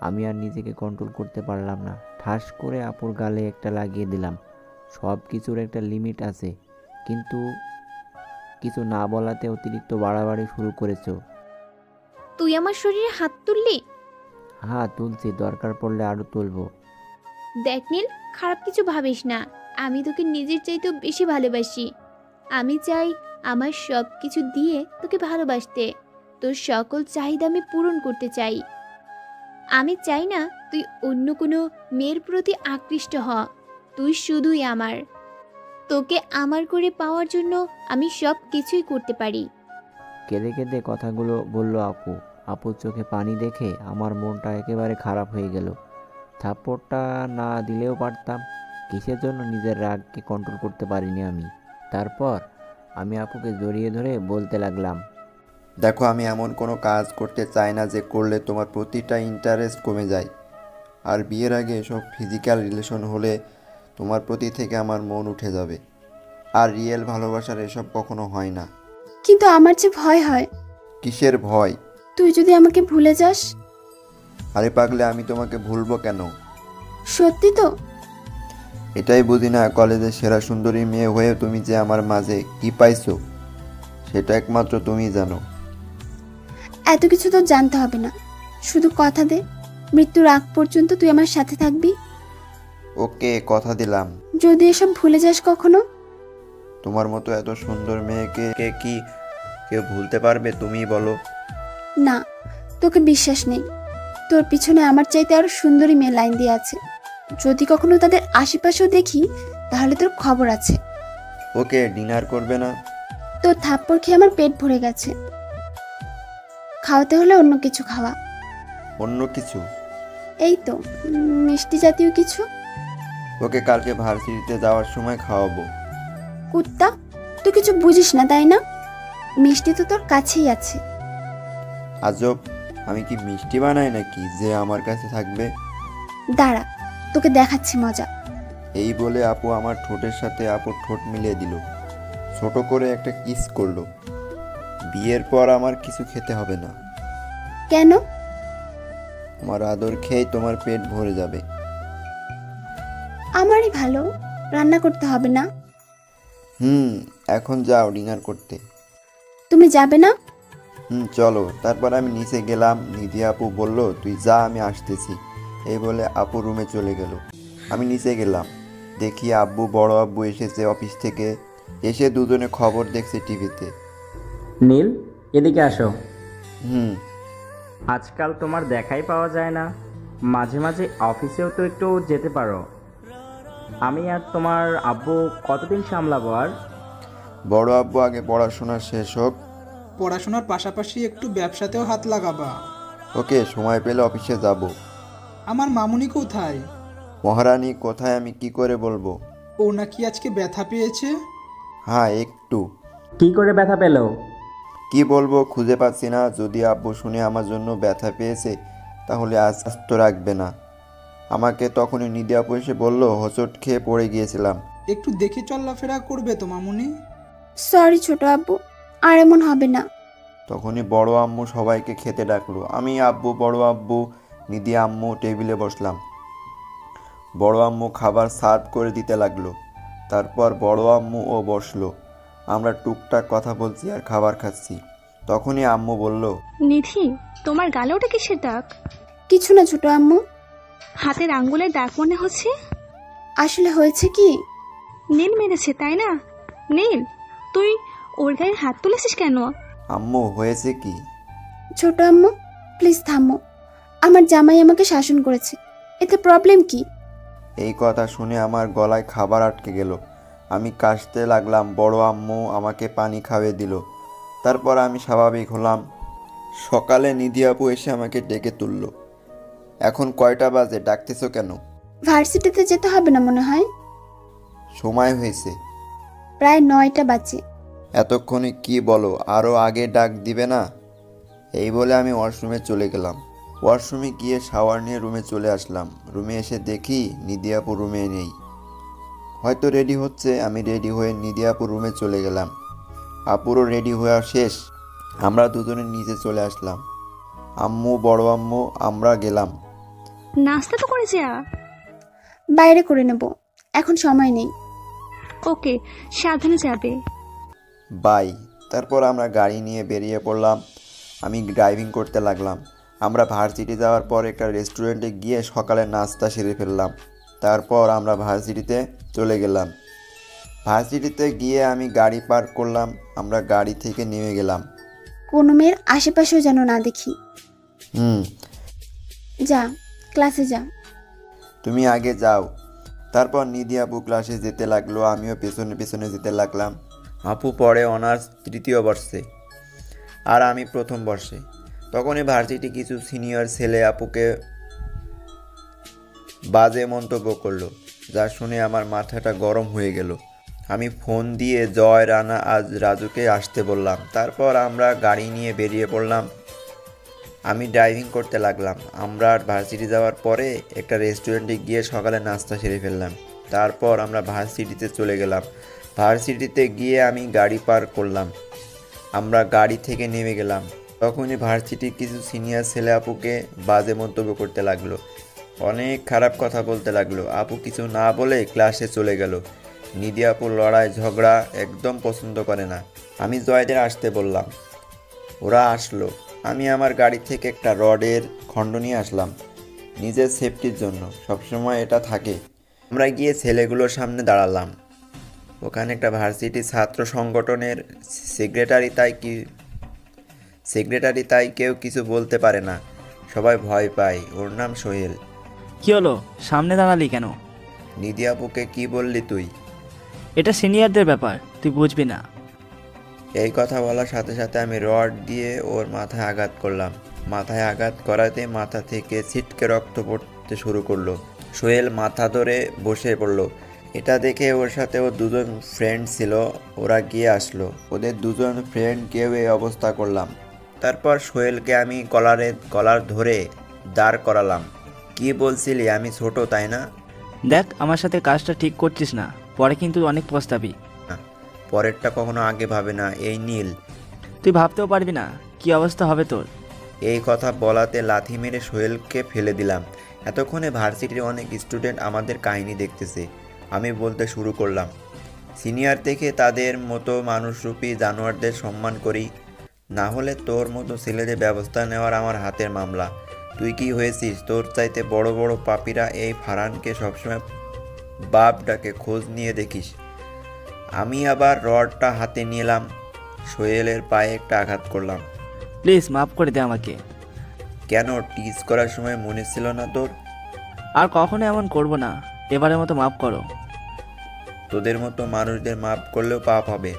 আমি আর নিজেকে কন্ট্রোল করতে পারলাম না, ঠাস করে আপুর গালে একটা লাগিয়ে দিলাম। সব কিছুর একটা লিমিট আছে, কিন্তু কিছু না বলাতে অতিরিক্ত বাড়াবাড়ি শুরু করেছো। তুই আমার শরীরে হাত তুললি? হ্যাঁ তুলছি, দরকার পড়লে আরো তুলবো। দেখ নীল, খারাপ কিছু ভাবিস না। আমি তোকে নিজের চাইতেও বেশি ভালোবাসি। আমি চাই আমার সব কিছু দিয়ে তোকে ভালোবাসতে। তোর সকল চাহিদা আমি পূরণ করতে চাই। আমি চাই না তুই অন্য কোনো মেয়ের প্রতি আকৃষ্ট হ। তুই শুধুই আমার। তোকে আমার করে পাওয়ার জন্য আমি সব কিছুই করতে পারি। কেঁদে কেঁদে কথাগুলো বলল আপু। আপুর চোখে পানি দেখে আমার মনটা একেবারে খারাপ হয়ে গেল। থাপ্পড়টা না দিলেও পারতাম, কিসের জন্য নিজের রাগকে কন্ট্রোল করতে পারিনি আমি। তারপর আমি আপুকে জড়িয়ে ধরে বলতে লাগলাম, দেখো, আমি এমন কোনো কাজ করতে চাই না যে করলে তোমার প্রতিটা ইন্টারেস্ট কমে যায়। আর বিয়ের আগে এসব ফিজিক্যাল রিলেশন হলে তোমার প্রতি থেকে আমার মন উঠে যাবে। আর রিয়েল ভালোবাসার এসব কখনো হয় না। কিন্তু আমার যে ভয় হয়। কিসের ভয়? তুই যদি আমাকে ভুলে যাস। আরে পাগলে, আমি তোমাকে ভুলবো কেন? সত্যি তো? এটাই বুঝি না, কলেজের সেরা সুন্দরী মেয়ে হয়ে তুমি যে আমার মাঝে কি পাইছো সেটা একমাত্র তুমিই জানো। এত কিছু তো জানতে হবে না, শুধু কথা দে মৃত্যুর আগ পর্যন্ত তুই আমার সাথে থাকবি। ওকে, কথা দিলাম। যদি এসব ভুলে যাস কখনো? তোমার মতো এত সুন্দর মেয়েকে কি কেউ ভুলতে পারবে? তুমিই বলো। না, তোকে বিশ্বাস নেই। তোর পিছনে আমার চাইতে আরো সুন্দরী মেয়ে লাইন দিয়ে আছে। যদি কখনো তাদের আশেপাশেও দেখি তাহলে তোর খবর আছে। ওকে, ডিনার করবে না? তোর থাপ্পড় খেয়ে আমার পেট ভরে গেছে। খাওয়াতে হলে অন্য কিছু খাওয়া। অন্য কিছু? এই তো মিষ্টি জাতীয় কিছু। ওকে, কালকে ভার্সিটিতে যাওয়ার সময় খাওয়াবো। কুত্তা, তুই কিছু বুঝিস না তাই না? মিষ্টি তো তোর কাছেই আছে। আজব, আমি কি মিষ্টি বানাই নাকি যে আমার কাছে থাকবে? দাঁড়া, তোকে দেখাচ্ছি মজা। এই বলে আপু আমার ঠোঁটের সাথে আপুর ঠোঁট মিলিয়ে দিল, ছোট করে একটা কিস করলো। বিয়ের পর আমার কিছু খেতে হবে না। কেন? আমার আদর খেয়েই তোমার পেট ভরে যাবে। আমারই ভালো, রান্না করতে হবে না। এখন যাও ডিনার করতে। তুমি যাবে না? চলো। তারপর আমি নিচে গেলাম। নিধি আপু বলল, তুই যা, আমি আসতেছি। এই বলে আপু রুমে চলে গেল। আমি নিচে গেলাম, দেখি আব্বু বড় আব্বু এসেছে অফিস থেকে। এসে দুজনে খবর দেখছে টিভিতে। নীল, এদিকে আসো। হুম। আজকাল তোমার দেখাই পাওয়া যায় না। মাঝে মাঝে অফিসেও তো একটু যেতে পারো। আমি আর তোমার আব্বু কতদিন সামলাবো আর? বড় আব্বু আগে পড়াশোনা শেষ হোক। পড়াশোনার পাশাপাশি একটু ব্যবসাতেও হাত লাগাবা। ওকে, সময় পেলে অফিসে যাব। আমার মামুনি কোথায়? মহারানী কোথায় আমি কি করে বলবো? ও নাকি আজকে ব্যথা পেয়েছে। হ্যাঁ, একটু। কি করে ব্যথা পেলো? কি বলবো, খুঁজে পাচ্ছি না। যদি আব্বু শুনে আমার জন্য ব্যথা পেয়েছে তাহলে আস্ত রাখবে না। আমাকে তখনই নিধি আপু এসে বলল, হোঁচট খেয়ে পড়ে গিয়েছিলাম। একটু দেখে চলাফেরা করবে তো মামুনি। সরি ছোট আব্বু, আর এমন হবে না। তখনই বড় আম্মু সবাইকে খেতে ডাকলো। আমি, আব্বু, বড় আব্বু, নিধি আম্মু টেবিলে বসলাম। বড় আম্মু খাবার সার্ভ করে দিতে লাগলো। তারপর বড় আম্মু ও বসলো। আমরা টুকটাক কথা বলছি আর খাবার খাচ্ছি। তখনই আম্মু বলল, নিধি, তোমার গালে ওটা কিসের দাগ? কিছু না ছোট আম্মু। হাতের আঙ্গুলের দাগ মনে হচ্ছে। আসলে হয়েছে কি, নীল মেরেছে, তাই না? নীল, তুই ওর গায়ে হাত তুলেছিস কেন? আম্মু, হয়েছে কি? ছোট আম্মু প্লিজ থামো। আমার জামাই আমাকে শাসন করেছে, এতে প্রবলেম কি? এই কথা শুনে আমার গলায় খাবার আটকে গেল। আমি কাশতে লাগলাম। বড় আম্মু আমাকে পানি খাইয়ে দিল। তারপর আমি স্বাভাবিক হলাম। সকালে নিধি আপু এসে আমাকে ডেকে তুলল। এখন কয়টা বাজে, ডাকতেছো কেন? ভার্সিটিতে যেতে হবে না মনে হয়। সময় হয়েছে। প্রায় 9টা বাজে। এতক্ষণে কি বলো, আরও আগে ডাক দিবে না? এই বলে আমি ওয়াশরুমে চলে গেলাম। ওয়াশরুমে গিয়ে শাওয়ার নিয়ে রুমে চলে আসলাম। রুমে এসে দেখি নিধি আপু রুমে নেই, হয়তো রেডি হচ্ছে। আমি রেডি হয়ে নিধি আপু রুমে চলে গেলাম। আপুরও রেডি হওয়া শেষ। আমরা দুজনে নিচে চলে আসলাম। আম্মু, বড় আম্মু, আমরা গেলাম। নাস্তা তো করে যা। বাইরে করে নেব, এখন সময় নেই। ওকে, সাবধানে যাবে। বাই। তারপর আমরা গাড়ি নিয়ে বেরিয়ে পড়লাম। আমি ড্রাইভিং করতে লাগলাম। আমরা ভার্সিটি যাওয়ার পর একটা রেস্টুরেন্টে গিয়ে সকালে নাস্তা সেরে ফেললাম। তারপর আমরা ভার্সিটিতে চলে গেলাম। ভার্সিটিতে গিয়ে আমি গাড়ি পার্ক করলাম। আমরা গাড়ি থেকে নেমে গেলাম। কোনো মেয়ের আশেপাশেও যেন না দেখি। যা, ক্লাসে যা। তুমি আগে যাও। তারপর নিধি আপু ক্লাসে যেতে লাগলো, আমিও পেছনে পেছনে যেতে লাগলাম। আপু পড়ে অনার্স 3য় বর্ষে আর আমি 1ম বর্ষে। তখনই ভার্সিটি কিছু সিনিয়র ছেলে আপুকে বাজে মন্তব্য করলো, যা শুনে আমার মাথাটা গরম হয়ে গেল। আমি ফোন দিয়ে জয়, রানা, আজ রাজুকে আসতে বললাম। তারপর আমরা গাড়ি নিয়ে বেরিয়ে পড়লাম। আমি ড্রাইভিং করতে লাগলাম। আমরা ভার্সিটি যাওয়ার পরে একটা রেস্টুরেন্টে গিয়ে সকালে নাস্তা সেরে ফেললাম। তারপর আমরা ভার্সিটিতে চলে গেলাম। ভার্সিটিতে গিয়ে আমি গাড়ি পার্ক করলাম। আমরা গাড়ি থেকে নেমে গেলাম। তখনই ভার্সিটির কিছু সিনিয়র ছেলে আপুকে বাজে মন্তব্য করতে লাগলো, অনেক খারাপ কথা বলতে লাগলো। আপু কিছু না বলে ক্লাসে চলে গেল। নিধি আপু লড়াই ঝগড়া একদম পছন্দ করে না। আমি জয়দের আসতে বললাম, ওরা আসলো। আমি আমার গাড়ি থেকে একটা রডের খণ্ড নিয়ে আসলাম, নিজের সেফটির জন্য। সবসময় এটা থাকে। আমরা গিয়ে ছেলেগুলোর সামনে দাঁড়ালাম। ওখানে একটা ভার্সিটি ছাত্র সংগঠনের সেক্রেটারি, তাই কেউ কিছু বলতে পারে না, সবাই ভয় পায়। ওর নাম সোহেল। কি হলো, সামনে দাঁড়ালি কেন? নিধি আপুকে কি বললি তুই? এটা সিনিয়রদের ব্যাপার, তুই বুঝবি না। এই কথা বলার সাথে সাথে আমি রড দিয়ে ওর মাথায় আঘাত করলাম। মাথায় আঘাত করাতে মাথা থেকে ছিটকে রক্ত পড়তে শুরু করলো। সোহেল মাথা ধরে বসে পড়লো। এটা দেখে ওর সাথে ওর দুজন ফ্রেন্ড ছিল, ওরা গিয়ে আসলো। ওদের দুজন ফ্রেন্ডকেও এই অবস্থা করলাম। তারপর সোহেলকে আমি কলার ধরে দাঁড় করালাম। কি বলছিলি, আমি ছোট তাই না? দেখ, আমার সাথে কাজটা ঠিক করছিস না, পরে কিন্তু অনেক পস্তাবি। পরেরটা কখনো আগে ভাবে না। এই নীল, তুই ভাবতেও পারবি না কি অবস্থা হবে তোর। এই কথা বলাতে লাথি মেরে সোহেলকে ফেলে দিলাম। এতক্ষণে ভার্সিটির অনেক স্টুডেন্ট আমাদের কাহিনী দেখতেছে। আমি বলতে শুরু করলাম, সিনিয়র থেকে তাদের মতো মানুষরূপী জানোয়ারদের সম্মান করি, না হলে তোর মতো ছেলেদের ব্যবস্থা নেওয়ার আমার হাতের মামলা। তুই কি হয়েছিস? তোর চাইতে বড় বড় পাপীরা এই ফারহানকে সবসময় বাপ ডাকে, খোঁজ নিয়ে দেখিস। আমি আবার রডটা হাতে নিলাম, সোহেলের পায়ে একটা আঘাত করলাম। প্লিজ মাফ করে দে আমাকে। কেন, টিজ করার সময় মনে ছিল না তোর? আর কখনো এমন করব না, এবারের মতো মাফ করো। তোদের মতো মানুষদের মাফ করলেও পাপ হবে।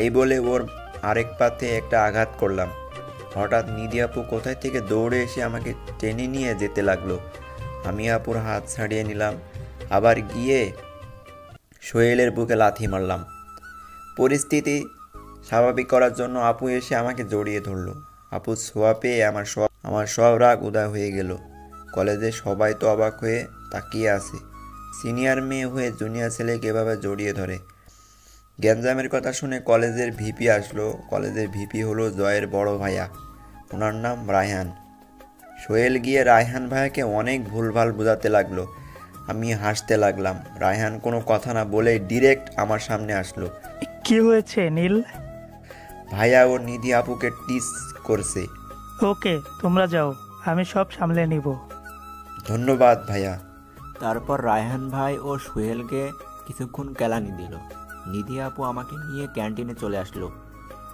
এই বলে ওর আরেক পাতে একটা আঘাত করলাম। হঠাৎ নিধি আপু কোথায় থেকে দৌড়ে এসে আমাকে টেনে নিয়ে যেতে লাগলো। আমি আপুর হাত ছাড়িয়ে নিলাম, আবার গিয়ে সোহেলের বুকে লাথি মারলাম। পরিস্থিতি স্বাভাবিক করার জন্য আপু এসে আমাকে জড়িয়ে ধরলো। আপু ছোঁয়া পেয়ে আমার সব রাগ উদয় হয়ে গেল। কলেজে সবাই তো অবাক হয়ে তাকিয়ে আছে, সিনিয়র মেয়ে হয়ে জুনিয়র ছেলেকে এভাবে জড়িয়ে ধরে। গ্যাঞ্জামের কথা শুনে কলেজের ভিপি আসলো। কলেজের ভিপি হলো জয়ের বড় ভাইয়া, ওনার নাম রায়হান। সোহেল গিয়ে রায়হান ভাইয়াকে অনেক ভুলভাল বোঝাতে লাগলো। আমি হাসতে লাগলাম। রায়হান কোনো কথা না বলে ডিরেক্ট আমার সামনে আসলো। কি হয়েছে নীল? ভাইয়া ও নিধি আপুকে টিস করছে। ওকে, তোমরা যাও, আমি সব সামলে নিব। ধন্যবাদ ভাইয়া। তারপর রায়হান ভাই ও সোহেলকে কিছুক্ষণ কেলানি দিল। নিধি আপু আমাকে নিয়ে ক্যান্টিনে চলে আসলো।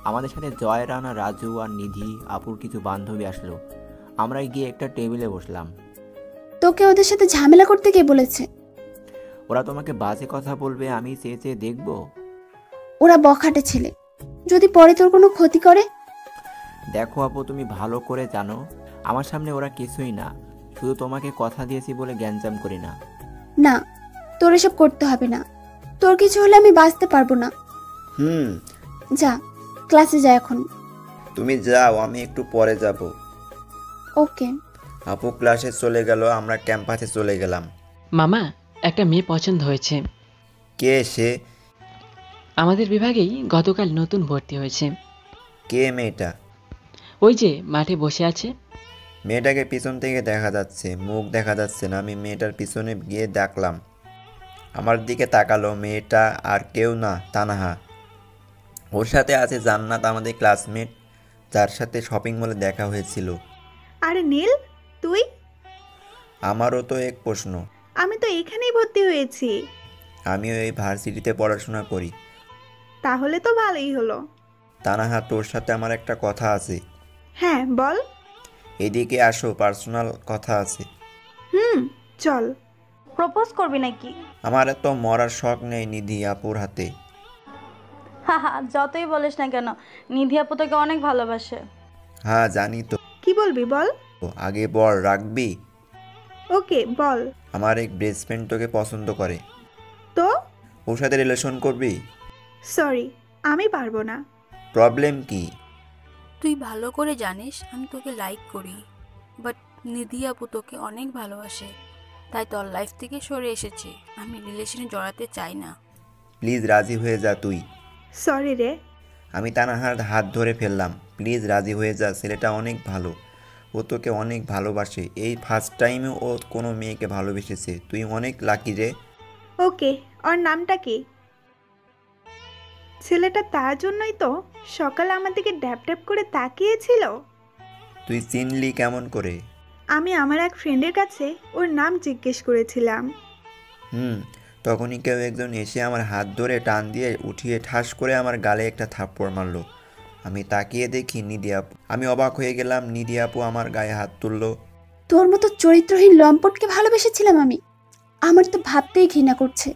আমাদের সাথে জয়, রানা, রাজু আর নিধি আপুর কিছু বান্ধবী আসলো। আমরা গিয়ে একটা টেবিলে বসলাম। তোকে ওদের সাথে ঝামেলা করতে কে বলেছে? ওরা তোমাকে বাজে কথা বলবে, আমি চেয়ে চেয়ে দেখবো? ওরা বখাটে ছেলে, যদি পরে তোর কোনো ক্ষতি করে। দেখো আপু, তুমি ভালো করে জানো আমার সামনে ওরা কিছুই না, শুধু তোমাকে কথা দিয়েছি বলে গ্যাঞ্জাম করি না। না, তোর এসব করতে হবে না। তোর কিছু হলে আমি বাঁচতে পারবো না। যা, ক্লাসে যা এখন। তুমি যাও, আমি একটু পরে যাব। ওকে। আপু ক্লাসে চলে গেল, আমরা ক্যাম্পাসে চলে গেলাম। মামা, একটা মেয়ে পছন্দ হয়েছে। কে সে? আমাদের বিভাগেই গতকাল নতুন ভর্তি হয়েছে। কে মেয়েটা? ওই যে মাঠে বসে আছে। মেয়েটাকে পিছন থেকে দেখা যাচ্ছে, মুখ দেখা যাচ্ছে না। আমি মেয়েটার পিছনে গিয়ে দেখলাম, আমার দিকে তাকালো। মেয়েটা আর কেউ না, তানহা। ওর সাথে আছে জান্নাত, আমাদের ক্লাসমেট, যার সাথে শপিং মলে দেখা হয়েছিল। আরে নীল, তুই? আমারও তো এক প্রশ্ন। আমি তো এখানেই ভর্তি হয়েছি। আমিও এই ভার্সিটিতে পড়াশোনা করি। তাহলে তো ভালোই হলো। তানহা, তোর সাথে আমার একটা কথা আছে। হ্যাঁ, বল। এদিকে আসো, পার্সোনাল কথা আছে। চল। প্রপোজ করবি নাকি? আমার এত মরার শখ নেই নিধি আপুর হাতে। হাহা, যতই বলিস না কেন, নিধি আপু তোকে অনেক ভালোবাসে। হ্যাঁ জানি তো। কি বলবি বল? আগে বল, রাখবি? ওকে, বল। আমার এক বেস্ট ফ্রেন্ড তোকে পছন্দ করে। তো ওর সাথে রিলেশন করবি? সরি, আমি পারবো না। প্রবলেম কি? তুই ভালো করে জানিস আমি তোকে লাইক করি, বাট নিধি আপু তোকে অনেক ভালোবাসে, তাই তোর লাইফ থেকে সরে এসেছি। আমি রিলেশনে জড়াতে চাই না। প্লিজ রাজি হয়ে যা তুই। সরি রে। আমি তানহার হাত ধরে ফেললাম। প্লিজ রাজি হয়ে যা, ছেলেটা অনেক ভালো, ও তোকে অনেক ভালোবাসে। এই ফার্স্ট টাইমে ও কোনো মেয়েকে ভালোবেসেছে। তুই অনেক লাকি রে। ওকে, ওর নামটা কি? ছেলেটা তার জন্যই তো সকালে আমার দিকে ড্যাপ ড্যাপ করে তাকিয়েছিল। তুই চিনলি কেমন করে? আমি আমার এক ফ্রেন্ডের কাছে ওর নাম জিজ্ঞেস করেছিলাম। তখনই কেউ একজন এসে আমার হাত ধরে টান দিয়ে উঠিয়ে ঠাস করে আমার গালে একটা থাপ্পড় মারলো। আমি তাকিয়ে দেখি নিধি আপু। আমি অবাক হয়ে গেলাম, নিধি আপু আমার গায়ে হাত তুললো। তোর মতো চরিত্রহীন লম্পটকে ভালোবেসেছিলাম আমি। আমার তো ভাবতেই ঘৃণা করছে।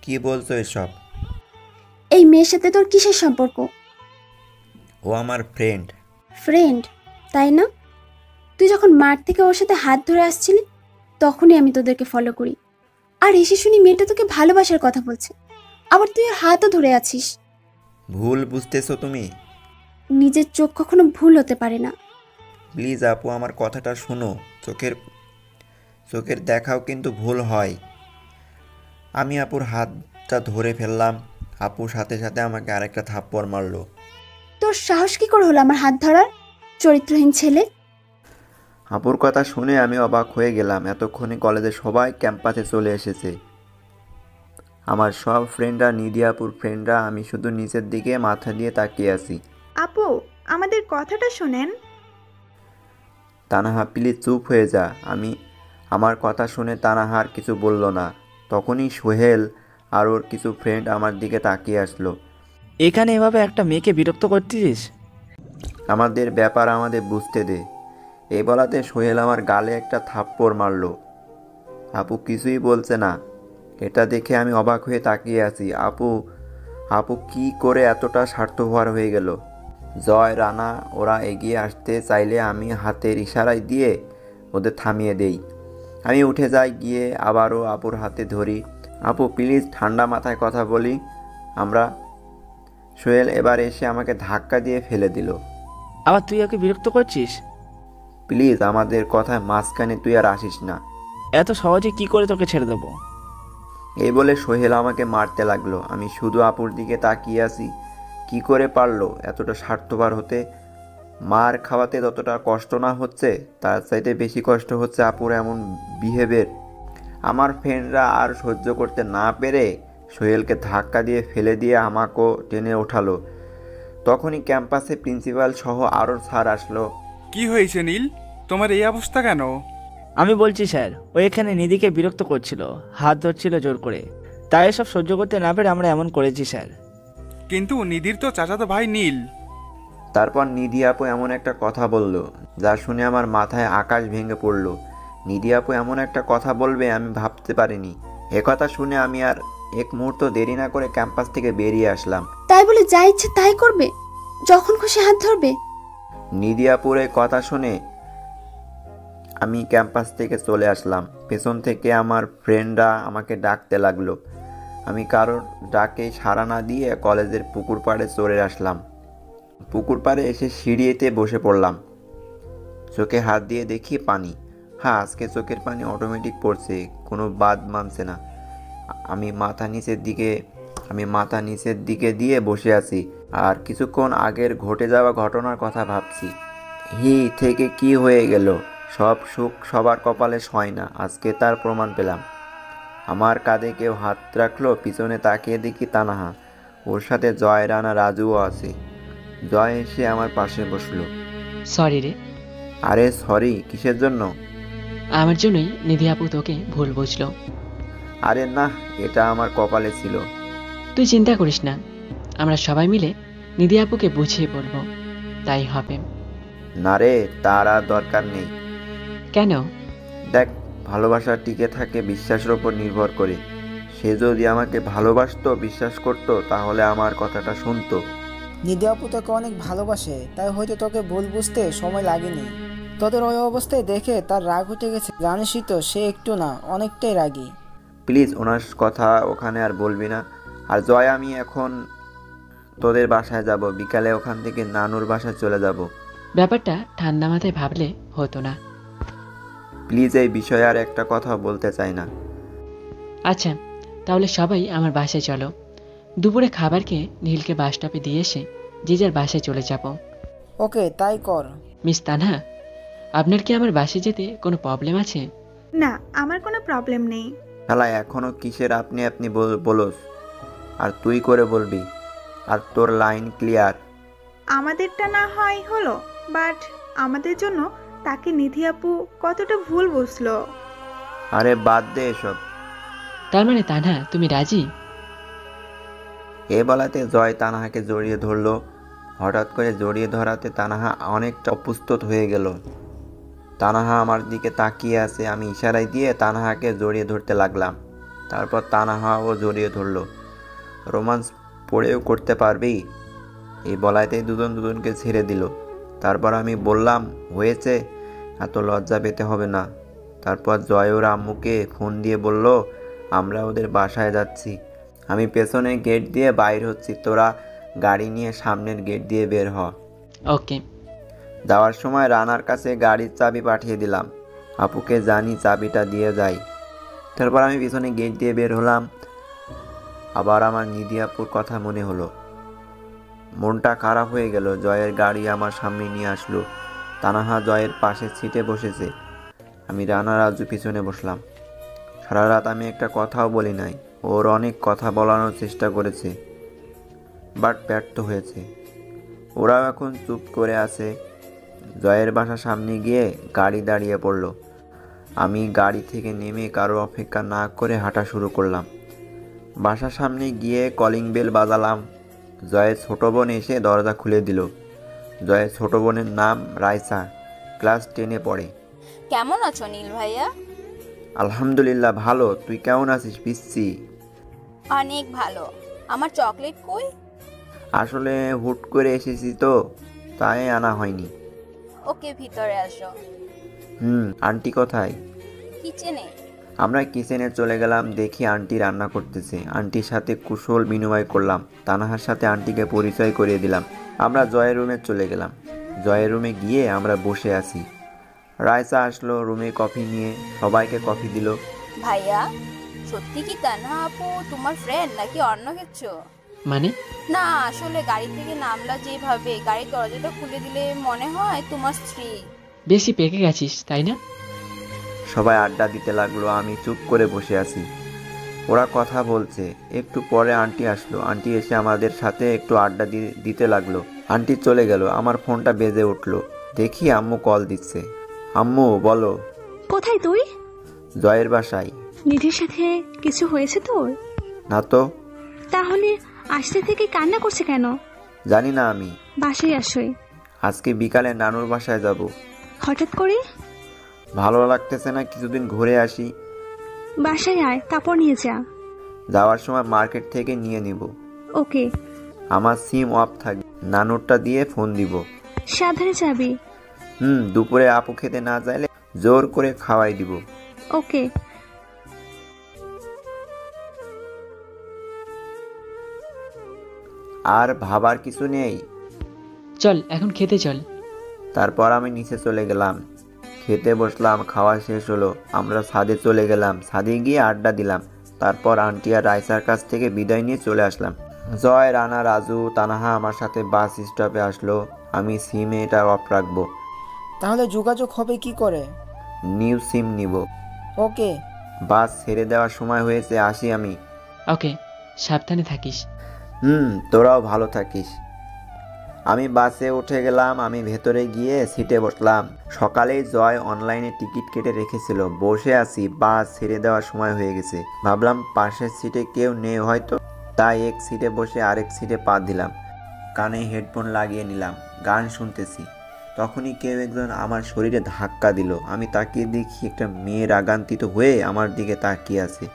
কি বলছো এসব? এই মেয়ের সাথে তোর কিসের সম্পর্ক? ও আমার ফ্রেন্ড। ফ্রেন্ড, তাই না? তুই যখন মাঠ থেকে ওর সাথে হাত ধরে আসছিলি, তখনই আমি তোদেরকে ফলো করি। আর এসে শুনি মেয়েটা তোকে ভালোবাসার কথা বলছে, আবার তুই ওর হাতও ধরে আছিস। ভুল বুঝতেছো তুমি? নিজের চোখ কখনো ভুল হতে পারে না। প্লিজ আপু, আমার কথাটা শোনো। চোখের দেখাও কিন্তু ভুল হয়। আমি আপুর হাতটা ধরে ফেললাম। আপুর সাথে সাথে আমাকে আরেকটা থাপ্পড় মারলো। তোর সাহস কি করে হলো আমার হাত ধরার, চরিত্রহীন ছেলে? আপুর কথা শুনে আমি অবাক হয়ে গেলাম। এতক্ষণে কলেজে সবাই ক্যাম্পাসে চলে এসেছে। আমার সব ফ্রেন্ডরা, নিধি আপুর ফ্রেন্ডরা। আমি শুধু নিচের দিকে মাথা দিয়ে তাকিয়ে আছি। আপু, আমাদের কথাটা শোনেন। তানাহা প্লিজ চুপ হয়ে যা। আমার কথা শুনে তানাহা আর কিছু বলল না। তখনই সোহেল আর ওর কিছু ফ্রেন্ড আমার দিকে তাকিয়ে আসলো। এখানে এভাবে একটা মেয়েকে বিরক্ত করছিস? আমাদের ব্যাপার আমাদের বুঝতে দে। এই বলাতে সোহেল আমার গালে একটা থাপ্পড় মারল। আপু কিছুই বলছে না। এটা দেখে আমি অবাক হয়ে তাকিয়ে আছি। আপু কি করে এতটা স্বার্থপর হয়ে গেল? জয়, রানা ওরা এগিয়ে আসতে চাইলে আমি হাতের ইশারায় দিয়ে ওদের থামিয়ে দেই। আমি উঠে যাই, গিয়ে আবারও আপুর হাতে ধরি। আপু প্লিজ ঠান্ডা মাথায় কথা বলি আমরা। সোহেল এবার এসে আমাকে ধাক্কা দিয়ে ফেলে দিল। আবার তুই ওকে বিরক্ত করছিস? প্লিজ আমাদের কথায় মাঝখানে তুই আর আসিস না। এত সহজে কি করে তোকে ছেড়ে দেবো? এই বলে সোহেল আমাকে মারতে লাগলো। আমি শুধু আপুর দিকে তাকিয়ে আছি। কি করে পারলো এতটা স্বার্থপর হতে? মার খাওয়াতে যতটা কষ্ট না হচ্ছে, তার চাইতে বেশি কষ্ট হচ্ছে আপুর এমন বিহেভের। আমার ফ্রেন্ডরা আর সহ্য করতে না পেরে সোহেলকে ধাক্কা দিয়ে ফেলে দিয়ে আমাকেও টেনে ওঠালো। তখনই ক্যাম্পাসে প্রিন্সিপাল সহ আরও স্যার আসলো। কি হয়েছে নীল, তোমার এই অবস্থা কেন? আমি বলছি স্যার, ও এখানে নিধিকে বিরক্ত করছিল, হাত ধরছিল জোর করে, তাই এসব সহ্য করতে না পেরে আমরা এমন করেছি স্যার। কিন্তু নিধির তো চাচাতো ভাই নীল। তারপর নিধি আপু এমন একটা কথা বলল যা শুনে আমার মাথায় আকাশ ভেঙে পড়ল। নিধি আপু এমন একটা কথা বলবে আমি ভাবতে পারিনি। কথা শুনে আমি আর এক মুহূর্ত দেরি না করে ক্যাম্পাস থেকে বেরিয়ে আসলাম। তাই বলে যা ইচ্ছে তাই করবে? যখন খুশি হাত ধরবে? নিধি আপুর এই কথা শুনে আমি ক্যাম্পাস থেকে চলে আসলাম। পেছন থেকে আমার ফ্রেন্ডরা আমাকে ডাকতে লাগলো। আমি কারোর ডাকে সাড়া না দিয়ে কলেজের পুকুর পাড়ে চলে আসলাম। পুকুর পাড়ে এসে সিঁড়িতে বসে পড়লাম। চোখে হাত দিয়ে দেখি পানি। হ্যাঁ, আজকে চোখের পানি অটোমেটিক পড়ছে, কোনো বাদ মানছে না। আমি মাথা নিচের দিকে দিয়ে বসে আছি আর কিছুক্ষণ আগের ঘটে যাওয়া ঘটনার কথা ভাবছি। থেকে কি হয়ে গেল? সব সুখ সবার কপালে হয় না, আজকে তার প্রমাণ পেলাম। আমার কাঁধে কেউ হাত রাখলো। পিছনে তাকিয়ে দেখি তানাহা, ওর সাথে জয়, রানা, রাজুও আছে। জয় এসে আমার পাশে বসলো। সরি রে। আরে সরি কিসের জন্য? আমার জন্যই নিধি আপু তোকে ভুল বুঝলো। আরে না, এটা আমার কপালে ছিল। তুই চিন্তা করিস না, আমরা সবাই মিলে নিধি আপুকে বুঝিয়ে বলবো, তাই হবে। না রে, তার আর দরকার নেই। কেন? দেখ, ভালোবাসা টিকে থাকে বিশ্বাসের ওপর নির্ভর করে। সে যদি আমাকে ভালোবাসতো, বিশ্বাস করতো, তাহলে আমার কথাটা শুনতো। নিধি আপু তোকে অনেক ভালোবাসে, তাই হয়তো তোকে ভুল বুঝতে সময় লাগেনি। তোদের ওই অবস্থায় দেখে তার রাগ উঠে গেছে। জানিসই তো, সে একটু না অনেকটাই রাগী। প্লিজ ওনার কথা ওখানে আর বলবি না। আর জয়, আমি এখন তোদের বাসায় যাব। বিকালে ওখান থেকে নানুর বাসায় চলে যাব। ব্যাপারটা ঠান্ডা মাথায় ভাবলে হতো না? প্লিজ এই বিষয়ে আর একটা কথা বলতে চাই না। আচ্ছা, তাহলে সবাই আমার বাসায় চলো। দুপুরে খাবার খেয়ে নীলকে বাস স্টপে দিয়ে এসে যে যার বাসায় চলে যাব। ওকে, তাই কর। মিস তানহা, আপনার কি আমার বাসায় যেতে কোনো প্রবলেম আছে? না, আমার কোনো প্রবলেম নেই। শালা এখনো কিসের আপনি আপনি বলোস? আর তুই করে বলবি। আর তোর লাইন ক্লিয়ার। আমাদেরটা না হয় হলো, বাট আমাদের জন্য তাকে নিধি আপু কতটা ভুল বুঝলো। আরে বাদ দে এসব। তার মানে তানহা তুমি রাজি? এ বলাতে জয় তানহাকে জড়িয়ে ধরলো। হঠাৎ করে জড়িয়ে ধরাতে তানহা অনেকটা অপ্রস্তুত হয়ে গেল। তানহা আমার দিকে তাকিয়ে আছে। আমি ইশারায় দিয়ে তানহাকে জড়িয়ে ধরতে লাগলাম। তারপর তানহাও জড়িয়ে ধরলো। রোমান্স পড়েও করতে পারবি? এই বলাতেই দুজনকে ছেড়ে দিল। তারপর আমি বললাম, হয়েছে, এত লজ্জা পেতে হবে না। তারপর জয় ওর আম্মুকে ফোন দিয়ে বলল আমরা ওদের বাসায় যাচ্ছি। আমি পেছনের গেট দিয়ে বাইর হচ্ছি, তোরা গাড়ি নিয়ে সামনের গেট দিয়ে বের হ। ওকে। যাওয়ার সময় রানার কাছে গাড়ির চাবি পাঠিয়ে দিলাম। আপুকে জানি চাবিটা দিয়ে যাই। তারপর আমি পিছনে গেট দিয়ে বের হলাম। আবার আমার নিধি আপুর কথা মনে হলো। মনটা খারাপ হয়ে গেল। জয়ের গাড়ি আমার সামনে নিয়ে আসলো। তানাহা জয়ের পাশের সিটে বসেছে, আমি রানা রাজু পিছনে বসলাম। সারা রাত আমি একটা কথাও বলি নাই। ওর অনেক কথা বলানোর চেষ্টা করেছে, বাট ব্যর্থ হয়েছে। ওরাও এখন চুপ করে আছে। জয়ের বাসার সামনে গিয়ে গাড়ি দাঁড়িয়ে পড়ল। আমি গাড়ি থেকে নেমে কারো অপেক্ষা না করে হাঁটা শুরু করলাম। বাসার সামনে গিয়ে কলিং বেল বাজালাম। জয়ের ছোট বোন এসে দরজা খুলে দিল। জয়ের ছোট বোনের নাম রাইসা, ক্লাস 10-এ পড়ে। কেমন আছো নীল ভাইয়া? আলহামদুলিল্লাহ ভালো, তুই কেমন আছিস পিচ্ছি? অনেক ভালো। আমার চকলেট কই? আসলে হুট করে এসেছি তো, তাই আনা হয়নি। ওকে, ভিতরে আসো। আন্টি কোথায়? কিচেনে। আমরা কিচেনে চলে গেলাম। দেখি আন্টি রান্না করতেছে। আন্টির সাথে কুশল বিনিময় করলাম। তানাহার সাথে আন্টিকে পরিচয় করিয়ে দিলাম। আমরা জয়ের রুমে চলে গেলাম। জয়ের রুমে গিয়ে আমরা বসে আছি। রাইসা আসলো রুমে কফি নিয়ে, সবাইকে কফি দিল। ভাইয়া, সত্যি কি তানহা আপু তোমার ফ্রেন্ড নাকি অন্য কিছু? মানে? না, আসলে গাড়ি থেকে নামলা যেভাবে, গাড়ির দরজাটা খুলে দিলে মনে হয় তোমার স্ত্রী। বেশি পেকে গেছিস তাই না? সবাই আড্ডা দিতে লাগলো। আমি চুপ করে বসে আছি। ওরা কথা বলছে। একটু পরে আন্টি আসলো। আন্টি এসে আমাদের সাথে একটু আড্ডা দিতে লাগলো। আন্টি চলে গেল। আমার ফোনটা বেজে উঠলো। দেখি আম্মু কল দিচ্ছে। আম্মু বলো। কোথায় তুই? জয়ের বাসায়। নিধির সাথে কিছু হয়েছে তোর? না তো। তাহলে আসতে থেকে কান্না করছে কেন? জানি না আমি। বাসায় আসোই। আজকে বিকালে নানুর বাসায় যাব। হঠাৎ করে? ভালো লাগতেছে না, কিছুদিন ঘুরে আসি। বাসায় আয়, কাপড় নিয়ে যা। যাওয়ার সময় মার্কেট থেকে নিয়ে নিব। ওকে। আমার সিম অফ থাকবে, নানুরটা দিয়ে ফোন দিব। সাবধানে যাবি। দুপুরে আপু খেতে না চাইলে জোর করে খাওয়াই দিব। ওকে। আর ভাবার কিছু নেই। চল এখন খেতে চল। তারপর আমি নিচে চলে গেলাম, খেতে বসলাম। খাওয়া শেষ হলো, আমরা ছাদে চলে গেলাম। ছাদে গিয়ে আড্ডা দিলাম। তারপর আন্টি আর রাইসার কাছ থেকে বিদায় নিয়ে চলে আসলাম। জয়, রানা, রাজু, তানাহা আমার সাথে বাস স্টপে আসলো। আমি সিমে এটা অফ রাখবো। তাহলে যোগাযোগ হবে কি করে? নিউ সিম নিব। ওকে। বাস ছেড়ে দেওয়ার সময় হয়েছে, আসি আমি। ওকে, সাবধানে থাকিস। তোরাও ভালো থাকিস। আমি বাসে উঠে গেলাম। আমি ভেতরে গিয়ে সিটে বসলাম। সকালেই জয় অনলাইনে টিকিট কেটে রেখেছিল। বসে আছি, বাস ছেড়ে দেওয়ার সময় হয়ে গেছে। ভাবলাম পাশের সিটে কেউ নেই হয়তো, তাই এক সিটে বসে আরেক সিটে পা দিলাম। কানে হেডফোন লাগিয়ে নিলাম, গান শুনতেছি। তখনই কেউ একজন আমার শরীরে ধাক্কা দিল। আমি তাকিয়ে দেখি একটা মেয়ে রাগান্বিত হয়ে আমার দিকে তাকিয়ে আছে।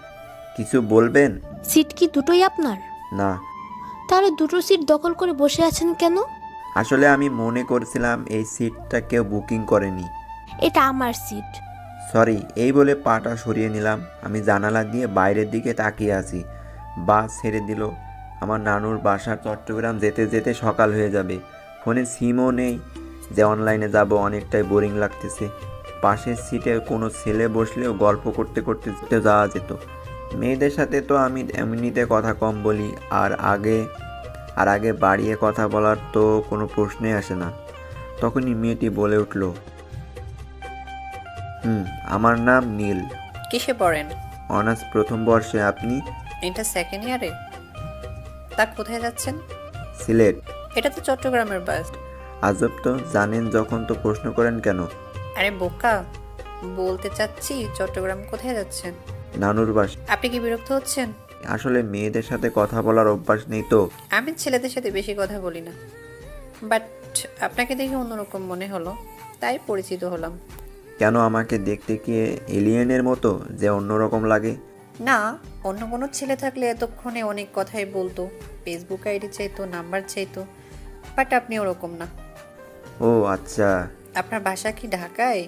কিছু বলবেন? সিট কি দুটোই আপনার? না। তাহলে দুটো সিট দখল করে বসে আছেন কেন? আসলে আমি মনে করছিলাম এই সিটটা কেউ বুকিং করেনি। এটা আমার সিট। সরি। এই বলে পাটা সরিয়ে নিলাম। আমি জানালা দিয়ে বাইরের দিকে তাকিয়ে আছি। বাস ছেড়ে দিল। আমার নানুর বাসা চট্টগ্রাম যেতে যেতে সকাল হয়ে যাবে। ফোনে সিমও নেই যে অনলাইনে যাব, অনেকটাই বোরিং লাগতেছে। পাশের সিটে কোনো ছেলে বসলেও গল্প করতে করতে যাওয়া যেত। মেয়েদের সাথে তো আমি এমনিতে কথা কম বলি, আর আগে বাড়িয়ে কথা বলার তো কোনো প্রশ্নই আসে না। তখনই মেয়েটি বলে উঠল, আমার নাম নীল। কিসে পড়েন? অনার্স প্রথম বর্ষে। আপনি? এটা সেকেন্ড ইয়ারে। তা কোথায় যাচ্ছেন? সিলেট। এটা তো চট্টগ্রামের বাস। আজব তো, জানেন যখন তো প্রশ্ন করেন কেন? আরে বোকা, বলতে চাচ্ছি চট্টগ্রাম কোথায় যাচ্ছেন? নানুর বাসা। আপনি কি বিরক্ত হচ্ছেন? আসলে মেয়েদের সাথে কথা বলার অভ্যাস নেই তো। আমি ছেলেদের সাথে বেশি কথা বলি না, বাট আপনাকে দেখে অন্যরকম মনে হলো, তাই পরিচিত হলাম। কেন, আমাকে দেখতে কি এলিয়েনের মতো যে অন্যরকম লাগে? না, অন্য কোনো ছেলে থাকলে এতক্ষণে অনেক কথাই বলতো, ফেসবুক আইডি চাইতো, নাম্বার চাইতো, বাট আপনি ওরকম না। ও আচ্ছা। আপনার বাসা কি ঢাকায়?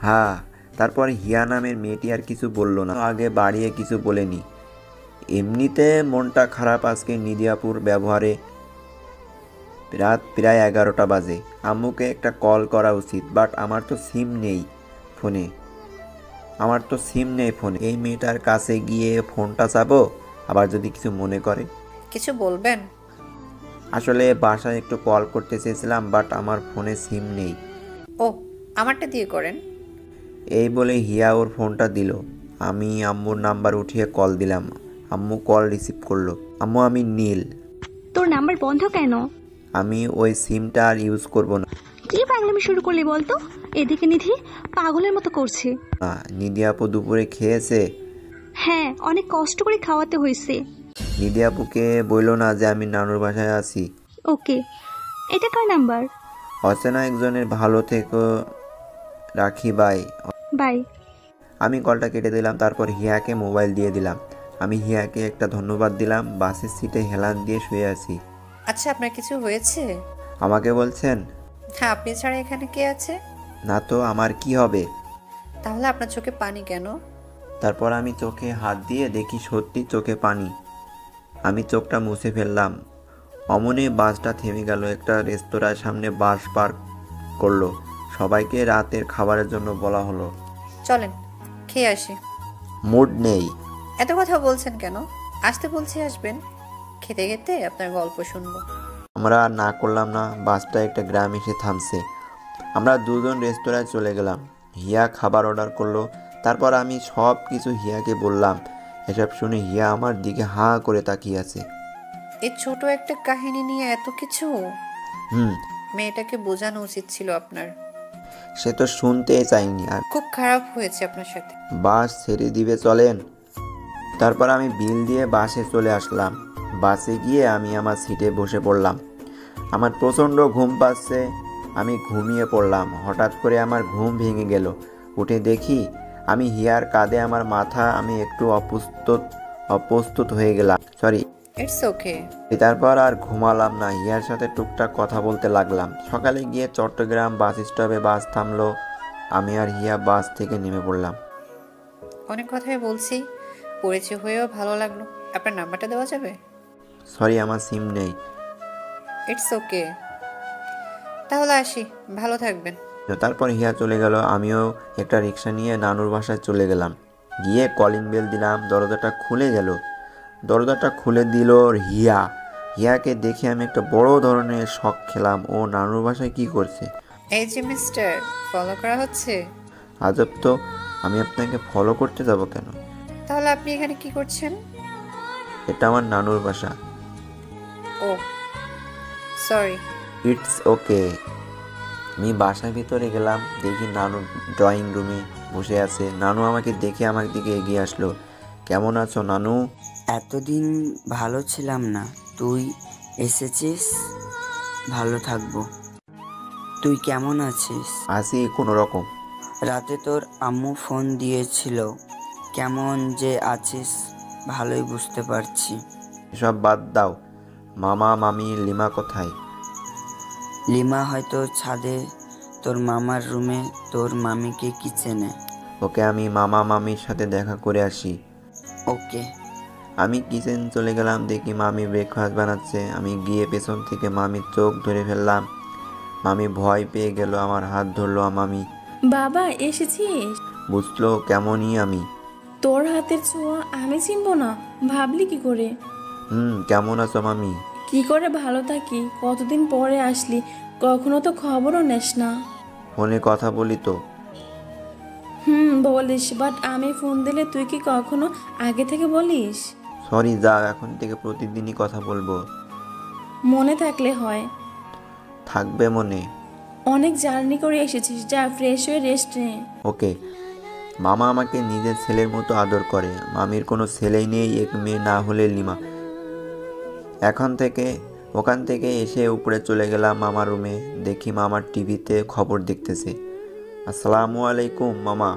হ্যাঁ। তারপরে হিয়া নামের মেয়েটি আর কিছু বলল না, আগে বাড়িয়ে কিছু বলেনি। এমনিতে মনটা খারাপ আজকে নিধিয়াপুর ব্যবহারে। রাত প্রায় 11টা বাজে। আম্মুকে একটা কল করা উচিত, বাট আমার তো সিম নেই ফোনে। এই মেয়েটার কাছে গিয়ে ফোনটা চাবো, আবার যদি কিছু মনে করে। কিছু বলবেন? আসলে বাসায় একটু কল করতে চেয়েছিলাম, বাট আমার ফোনে সিম নেই। ও আমারটা দিয়ে করেন। এই বলে হিয়া ওর ফোনটা দিল। আমি আম্মুর নাম্বার উঠিয়ে কল দিলাম। আম্মু কল রিসিভ করলো। আম্মু, আমি নীল। তোর নাম্বার বন্ধ কেন? আমি ওই সিমটা আর ইউজ করব না। কি পাগলামি শুরু করলি বলতো? এদিকে নিধি পাগলের মতো করছে। নিধি আপু দুপুরে খেয়েছে? হ্যাঁ, অনেক কষ্ট করে খাওয়াতে হয়েছে। নিধি আপুকে বললো না যে আমি নানুর বাসায় আছি। ওকে, এটা কার নাম্বার? অচেনা একজনের। ভালো থেকো, রাখি, বাই। বাই। আমি কলটা কেটে দিলাম। তারপর হিয়াকে মোবাইল দিয়ে দিলাম। আমি হিয়াকে একটা ধন্যবাদ দিলাম। বাসের সিটে হেলান দিয়ে শুয়ে আছি। আচ্ছা, আপনার কিছু হয়েছে? আমাকে বলছেন? হ্যাঁ, আপনি ছাড়া এখানে কে আছে? না তো, আমার কি হবে? তাহলে আপনার চোখে পানি কেন? তারপর আমি চোখে হাত দিয়ে দেখি সত্যি চোখে পানি। আমি চোখটা মুছে ফেললাম। অমনে বাসটা থেমে গেল। একটা রেস্তোরাঁর সামনে বাস পার্ক করলো। সবাইকে রাতের খাবারের জন্য বলা হলো। চলেন খেয়ে আসি। মুড নেই। এত কথা বলছেন কেন? আসতে বলছি আসবেন, খেতে খেতে আপনার গল্প শুনবো। আমরা আর না করলাম না। বাসটা একটা গ্রাম এসে থামছে। আমরা দুজন রেস্তোরাঁয় চলে গেলাম। হিয়া খাবার অর্ডার করলো। তারপর আমি সব কিছু হিয়াকে বললাম। এসব শুনে হিয়া আমার দিকে হাঁ করে তাকিয়ে আছে। এই ছোট একটা কাহিনী নিয়ে এত কিছু? মেয়েটাকে বোঝানো উচিত ছিল আপনার। সে তো শুনতেই চাইনি। আর খুব খারাপ হয়েছে আপনার সাথে। বাস ছেড়ে দিবে, চলেন। তারপর আমি বিল দিয়ে বাসে চলে আসলাম। বাসে গিয়ে আমি আমার সিটে বসে পড়লাম। আমার প্রচণ্ড ঘুম পাচ্ছে। আমি ঘুমিয়ে পড়লাম। হঠাৎ করে আমার ঘুম ভেঙে গেল। উঠে দেখি আমি হিয়ার কাঁধে আমার মাথা। আমি একটু অপ্রস্তুত হয়ে গেলাম। Sorry, it's okay. তারপর আর ঘুমালাম না। হিয়ার সাথে টুকটাক কথা বলতে লাগলাম। সকালে গিয়ে চট্টগ্রাম বাস স্টপে বাস থামলো। আমি আর হিয়া বাস থেকে নেমে পড়লাম। অনেক কথাই বলছি, পরিচয় হয়েও ভালো লাগলো। আপনার নাম্বারটা দেওয়া যাবে? সরি, আমার সিম নেই। ইটস ওকে, তাহলে আসি, ভালো থাকবেন। তারপর হিয়া চলে গেল। আমিও একটা রিক্সা নিয়ে নানুর বাসায় চলে গেলাম। গিয়ে কলিং বেল দিলাম। দরজাটা খুলে গেল। দরজাটা খুলে দিল হিয়া। হিয়াকে দেখে আমি একটা বড় ধরনের শক খেলাম। ও নানুর বাসায় কি করছে? এই যে মিস্টার, ফলো করা হচ্ছে? আজব তো, আমি আপনাকে ফলো করতে যাব কেন? তাহলে আপনি এখানে কি করছেন? এটা আমার নানুর বাসা। ও সরি। It's okay. আমি বাসার ভিতরে গেলাম। দেখি নানু ড্রয়িং রুমে বসে আছে। নানু আমাকে দেখে আমার দিকে এগিয়ে আসলো। কেমন আছো নানু? এতদিন ভালো ছিলাম না, তুই এসেছিস, ভালো থাকবো। তুই কেমন আছিস? আছি কোনো রকম। রাতে তোর আম্মু ফোন দিয়েছিল, কেমন যে আছিস ভালোই বুঝতে পারছি। এসব বাদ দাও। মামা মামি লিমা কোথায়? লিমা হয়তো ছাদে, তোর মামার রুমে, তোর মামিকে কিচেনে। ওকে, আমি মামা মামির সাথে দেখা করে আসি। ওকে। আমি কিচেন চলে গেলাম। দেখি মামি ব্রেকফাস্ট বানাচ্ছে। আমি গিয়ে পেছন থেকে মামির চোখ ধরে ফেললাম। মামি ভয় পেয়ে গেল। আমার হাত ধরলো। মামি, বাবা এসেছিস? বুঝলো কেমনই আমি। তোর হাতের ছোঁয়া আমি চিনবো না, ভাবলি কি করে? কেমন আছো মামি? কি করে ভালো থাকি, কতদিন পরে আসলি, কখনো তো খবরও নেস না। ফোনে কথা বলি তো। বলিস, বাট আমি ফোন দিলে তুই কি কখনো আগে থেকে বলিস? সরি, যা, এখন থেকে প্রতিদিনই কথা বলবো। মনে থাকলে হয়। থাকবে মনে। অনেক জার্নি করে এসেছিস, যা ফ্রেশ হয়ে রেস্ট নে। ওকে। মামা আমাকে নিজের ছেলের মতো আদর করে। মামির কোনো ছেলেই নেই, এক মেয়ে, না হলে লিমা। ওখান থেকে এসে উপরে চলে গেলাম মামার রুমে। দেখি মামার টিভিতে খবর দেখতেছে। আসসালামু আলাইকুম মামা।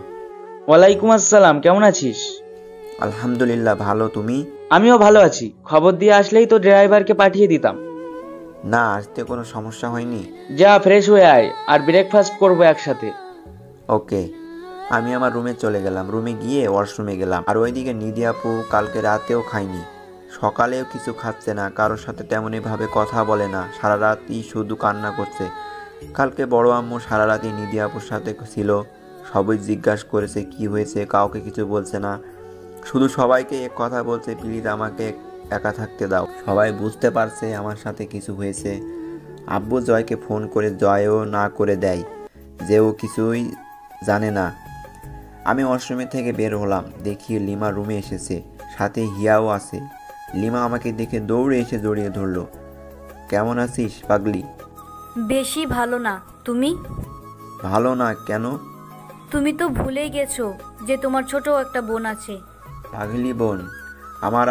ওয়ালাইকুম আসসালাম, কেমন আছিস? আলহামদুলিল্লাহ, ভালো। তুমি? আমিও ভালো আছি। খবর দিয়ে আসলেই তো ড্রাইভারকে পাঠিয়ে দিতাম। না, আসতে কোনো সমস্যা হয়নি? যা, ফ্রেশ হয়ে আয়, আর ব্রেকফাস্ট করবো একসাথে। ওকে। আমি আমার রুমে চলে গেলাম। রুমে গিয়ে ওয়াশরুমে গেলাম। আর ওইদিকে নিধি আপু কালকে রাতেও খায়নি, সকালেও কিছু খাচ্ছে না, কারোর সাথে তেমনইভাবে কথা বলে না, সারা রাতই শুধু কান্না করছে। কালকে বড় আম্মু সারা রাতই নিধি আপুর সাথে ছিল। সবাই জিজ্ঞাসা করেছে কি হয়েছে, কাউকে কিছু বলছে না, শুধু সবাইকে এক কথা বলছে, প্লিজ আমাকে একা থাকতে দাও। সবাই বুঝতে পারছে আমার সাথে কিছু হয়েছে। আব্বু জয়কে ফোন করে, জয়ও না করে দেয়। যে ও কিছুই জানে না। আমি ওয়াশরুমে থেকে বের হলাম, দেখি লিমা রুমে এসেছে, সাথে হিয়াও আছে। লিমা আমাকে দেখে দৌড়ে এসে জড়িয়ে ধরলো। কেমন আছিস পাগলি? বেশি ভালো না। তুমি? ভালো না কেন? তুমি তো ভুলেই গেছো যে তোমার ছোট একটা বোন আছে। পাগলি বোন?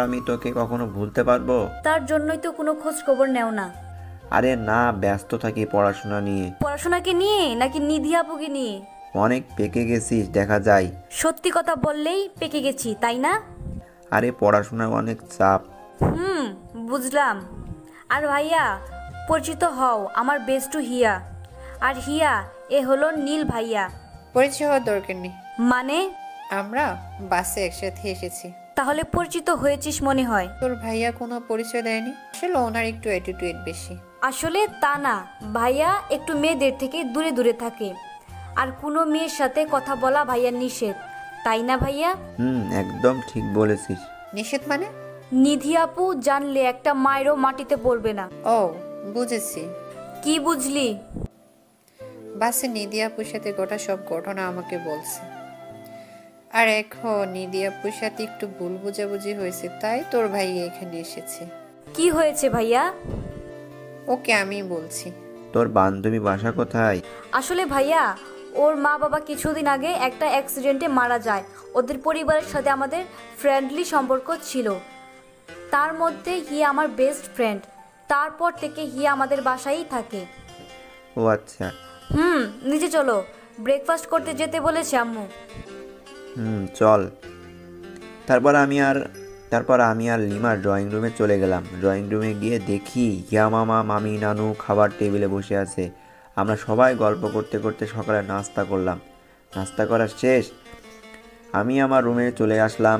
আমি তোকে কখনো ভুলতে পারবো? তার জন্যই তো কোনো খোঁজ খবর নেও না। আরে না, ব্যস্ত থাকি পড়াশোনা নিয়ে। পড়াশোনাকে নিয়ে নাকি নিধি আপুকে নিয়ে? অনেক পেকে গেছিস দেখা যায়। সত্যি কথা বললেই পেকে গেছি, তাই না? আরে পড়াশোনার অনেক চাপ। বুঝলাম। আর ভাইয়া, পরিচিত হও, আমার বেস্টু হিয়া। আর হিয়া, এ হলো নীল ভাইয়া। পরিচয় হওয়ার দরকার নেই। মানে? আমরা বাসে একসাথে এসেছি। তাহলে পরিচিত হয়েছিস মনে হয়। তোর ভাইয়া কোনো পরিচয় দেয়নি? আসলে ওনার একটু অ্যাটিটিউড বেশি। আসলে তা না, ভাইয়া একটু মেয়েদের থেকে দূরে দূরে থাকে। আর কোনো মেয়ের সাথে কথা বলা ভাইয়ার নিষেধ, তাই না ভাইয়া? একদম ঠিক বলেছিস। নিষেধ মানে? নিধি আপু জানলে একটা মায়েরও মাটিতে পড়বে না। ও বুঝেছি। কি বুঝলি? বাসে নিধি আপুর সাথে গোটা সব ঘটনা আমাকে বলছে। আর এখন নিধি আপুর সাথে একটু ভুল বোঝাবুঝি হয়েছে, তাই তোর ভাই এখানে এসেছে। কি হয়েছে ভাইয়া? ওকে আমি বলছি। তোর বান্ধবী বাসা কোথায়? আসলে ভাইয়া, ওর মা বাবা কিছুদিন আগে একটা অ্যাক্সিডেন্টে মারা যায়। ওদের পরিবারের সাথে আমাদের ফ্রেন্ডলি সম্পর্ক ছিল। তার মধ্যে হিয়া আমার বেস্ট ফ্রেন্ড। তারপর থেকে হিয়া আমাদের বাসায়ই থাকে। ও আচ্ছা। নিচে চলো, ব্রেকফাস্ট করতে যেতে বলেছে আম্মু। চল। তারপর আমি আর লিমা ড্রয়িং রুমে চলে গেলাম। ড্রয়িং রুমে গিয়ে দেখি হিয়া মামা, মামি, নানু খাবার টেবিলে বসে আছে। আমরা সবাই গল্প করতে করতে সকালে নাস্তা করলাম। নাস্তা করা শেষ, আমি আমার রুমে চলে আসলাম।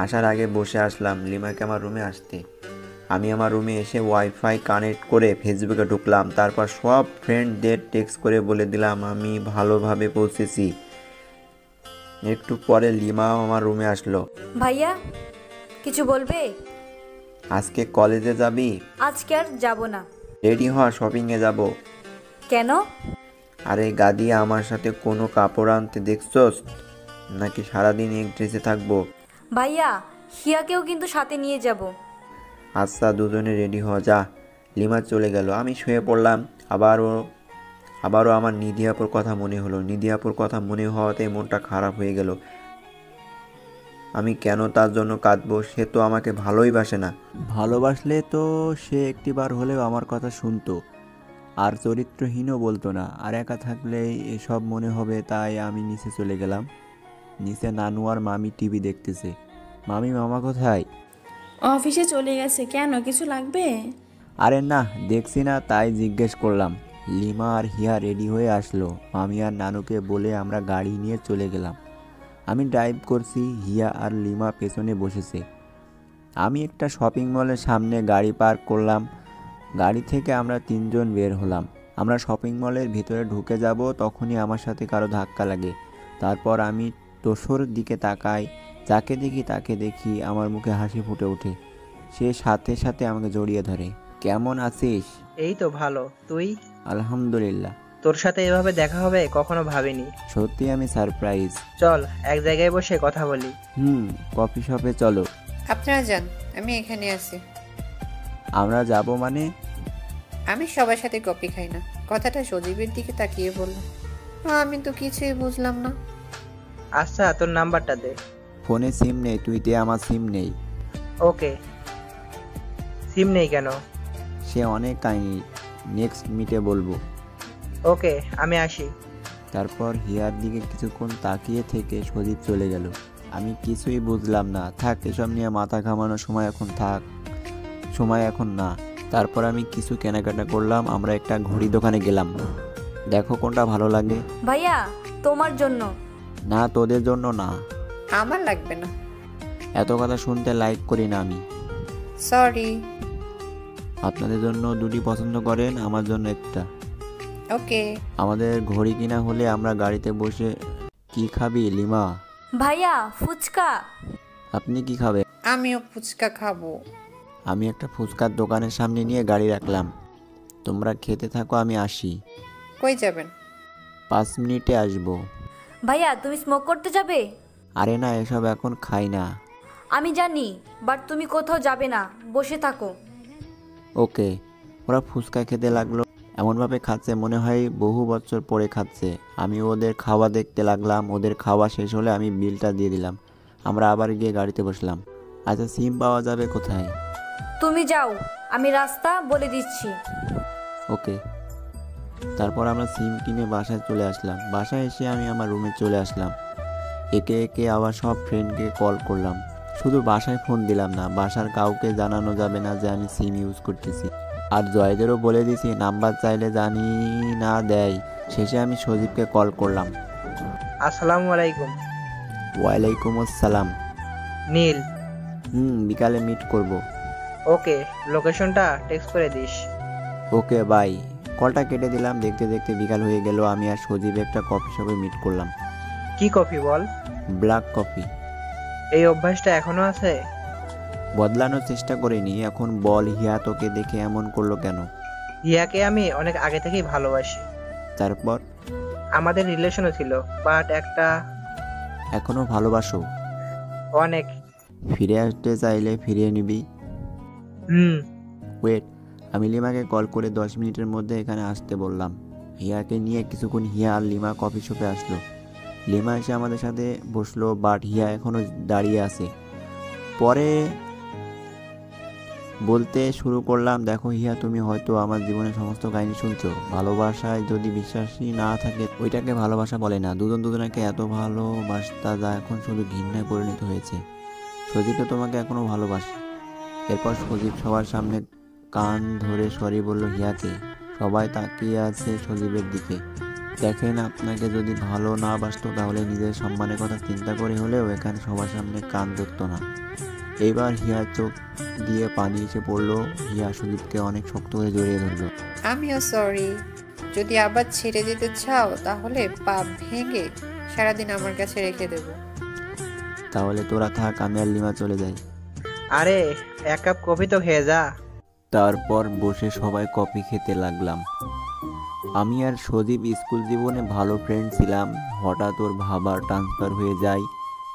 আসার আগে বসে আসলাম লিমাকে আমার রুমে আসতে। আমি আমার রুমে এসে ওয়াইফাই কানেক্ট করে ফেসবুকে ঢুকলাম। তারপর সব ফ্রেন্ডদের টেক্সট করে বলে দিলাম আমি ভালোভাবে পৌঁছেছি। একটু পরে লিমাও আমার রুমে আসলো। ভাইয়া, কিছু বলবে? আজকে কলেজে যাবি? আজকে আর যাব না। রেডি হ, শপিংয়ে যাব। কেন? আরে গাদি, আমার সাথে কোনো কাপড় আনতে দেখছস নাকি সারাদিন এক ড্রেসে থাকবো? ভাইয়া, হিয়াকেও কিন্তু সাথে নিয়ে যাব। আচ্ছা, দুজনে রেডি হ, যা। লিমা চলে গেল। আমি শুয়ে পড়লাম। আবারও আমার নিধি আপুর কথা মনে হলো। নিধি আপুর কথা মনে হওয়াতে মনটা খারাপ হয়ে গেল। আমি কেন তার জন্য কাঁদবো? সে তো আমাকে ভালোই বাসে না। ভালোবাসলে তো সে একটিবার হলেও আমার কথা শুনতো, আর চরিত্রহীনও বলতো না। আর একা থাকলে এসব মনে হবে, তাই আমি নিচে চলে গেলাম। নিচে নানু আর মামি টিভি দেখতেছে। মামা কোথায়? অফিসে চলে গেছে। কেন, কিছু লাগবে? আরে না, দেখছি না তাই জিজ্ঞেস করলাম। লিমা আর হিয়া রেডি হয়ে আসলো। মামি আর নানুকে বলে আমরা গাড়ি নিয়ে চলে গেলাম। আমি ড্রাইভ করছি, হিয়া আর লিমা পেছনে বসেছে। আমি একটা শপিং মলের সামনে গাড়ি পার্ক করলাম। গাড়ি থেকে আমরা তিনজন বের হলাম। আমরা শপিং মলের ভিতরে ঢুকে যাব, তখনই আমার সাথে কারো ধাক্কা লাগে। তারপর আমি তোষর দিকে তাকাই। যাকে দেখি তাকে দেখি, আমার মুখে হাসি ফুটে ওঠে। সে সাথে সাথে আমাকে জড়িয়ে ধরে। কেমন আছিস? এই তো ভালো, তুই? আলহামদুলিল্লাহ। তোর সাথে এভাবে দেখা হবে কখনো ভাবিনি। সত্যি আমি সারপ্রাইজ। চল এক জায়গায় বসে কথা বলি। কফি শপে চলো। আপনারা যান, আমি এখানে আছি। আমরা যাব মানে? আমি সবার সাথে কফি খাই না। কথাটা সজীবের দিকে তাকিয়ে বলল। আমি তো কিছুই বুঝলাম না। আচ্ছা, তোর নাম্বারটা দে। ফোনে সিম নেই, তুই দে। আমার সিম নেই। ওকে। সিম নেই কেন? সে অনেক কাহিনী, নেক্সট মিটে বলবো। ওকে, আমি আসি। তারপর হিয়ার দিকে কিছুক্ষণ তাকিয়ে থেকে সজীব চলে গেল। আমি কিছুই বুঝলাম না। থাক, এসব নিয়ে মাথা ঘামানোর সময় এখন না। তারপর আমি কিছু কেনাকাটা করলাম। আমরা একটা ঘড়ি দোকানে গেলাম। দেখো কোনটা ভালো লাগে। ভাইয়া, তোমার জন্য। না, তোদের জন্য না। আমার লাগবে না। এত কথা শুনতে লাইক করি না আমি। সরি। আপনাদের জন্য দুটি পছন্দ করেন, আমার জন্য একটা। ওকে। আমাদের ঘড়ি কিনা হলে আমরা গাড়িতে বসে। কি খাবি লিমা? ভাইয়া, ফুচকা। আপনি কি খাবেন? আমিও ফুচকা খাবো। আমি একটা ফুচকার দোকানের সামনে নিয়ে গাড়ি রাখলাম। তোমরা খেতে থাকো, আমি আসি। কই যাবেন? 5 মিনিটে আসবো। ভাইয়া তুমি স্মোক করতে যাবে? আরে না, এসব এখন খাই না। আমি জানি, বাট তুমি কোথাও যাবে না, বসে থাকো। ওকে। ওরা ফুচকা খেতে লাগলো, এমনভাবে খাচ্ছে মনে হয় বহু বছর পরে খাচ্ছে। আমি ওদের খাওয়া দেখতে লাগলাম। ওদের খাওয়া শেষ হলে আমি বিলটা দিয়ে দিলাম। আমরা আবার গিয়ে গাড়িতে বসলাম। আচ্ছা, সিম পাওয়া যাবে কোথায়? তুমি যাও, আমি রাস্তা বলে দিচ্ছি। ওকে। তারপর আমরা সিম কিনে বাসায় চলে আসলাম। বাসায় এসে আমি আমার রুমে চলে আসলাম। একে একে আবার সব ফ্রেন্ডকে কল করলাম। শুধু বাসায় ফোন দিলাম না, বাসার কাউকে জানানো যাবে না যে আমি সিম ইউজ করতেছি। আর জয়দেরও বলে দিছি, নাম্বার চাইলে জানি না দেয়। শেষে আমি সজীবকে কল করলাম। আসসালামু আলাইকুম। ওয়ালাইকুম আসসালাম। নীল। বিকালে মিট করব। ওকে, লোকেশনটা টেক্সট করে দিস। Okay bye. কলটা কেটে দিলাম। দেখতে দেখতে বিকাল হয়ে গেল। আমি আর সজীব একটা কফি শপে মিট করলাম। কি কফি বল? Black coffee. এই অভ্যাসটা এখনো আছে? বদলানোর চেষ্টা করিনি। এখন বল, হিয়া তোকে দেখে এমন করলো কেন? হিয়াকে আমি অনেক আগে থেকেই ভালোবাসি। তারপর? আমাদের রিলেশনও ছিল, বাট একটা। এখনো ভালোবাসো? অনেক। ফিরে আসতে চাইলে ফিরিয়ে নিবি। ওয়েট, আমি লিমাকে কল করে 10 মিনিটের মধ্যে এখানে আসতে বললাম। হিয়াকে নিয়ে কিছুক্ষণ হিয়া আর লিমা কফি শপে আসলো। লিমা এসে আমাদের সাথে বসলো, বাট হিয়া এখনো দাঁড়িয়ে আছে। পরে বলতে শুরু করলাম, দেখো হিয়া, তুমি হয়তো আমার জীবনের সমস্ত কাহিনী শুনছো। ভালোবাসায় যদি বিশ্বাসী না থাকে ওইটাকে ভালোবাসা বলে না। দুজন দুজনকে এত ভালোবাসতা যা এখন শুধু ঘৃণায় পরিণত হয়েছে। সজীব তো তোমাকে এখনো ভালোবাসে। এরপর সজীব সবার সামনে কান ধরে সরি বলল হিয়াকে। সবাই তাকিয়ে আছে সজীবের দিকে। দেখেন, আপনাকে যদি ভালো না বাসতো তাহলে নিজের সম্মানের কথা চিন্তা করে হলেও এখানে সবার সামনে কান ধরতো না। এইবার হিয়ার চোখ দিয়ে পানি এসে পড়লো। হিয়া সজীবকে অনেক শক্ত করে জড়িয়ে ধরলো। আমিও সরি। যদি আবার ছেড়ে যেতে চাও তাহলে পা ভেঙে সারাদিন আমার কাছে রেখে দেব। তাহলে তোরা থাক, আমি আর লিমা চলে যাই। আরে, 1 কাপ কফি তো খেয়ে যা। তারপর বসে সবাই কফি খেতে লাগলাম। আমি আর সজীব স্কুল জীবনে ভালো ফ্রেন্ড ছিলাম। হঠাৎ ওর বাবার ট্রান্সফার হয়ে যায়,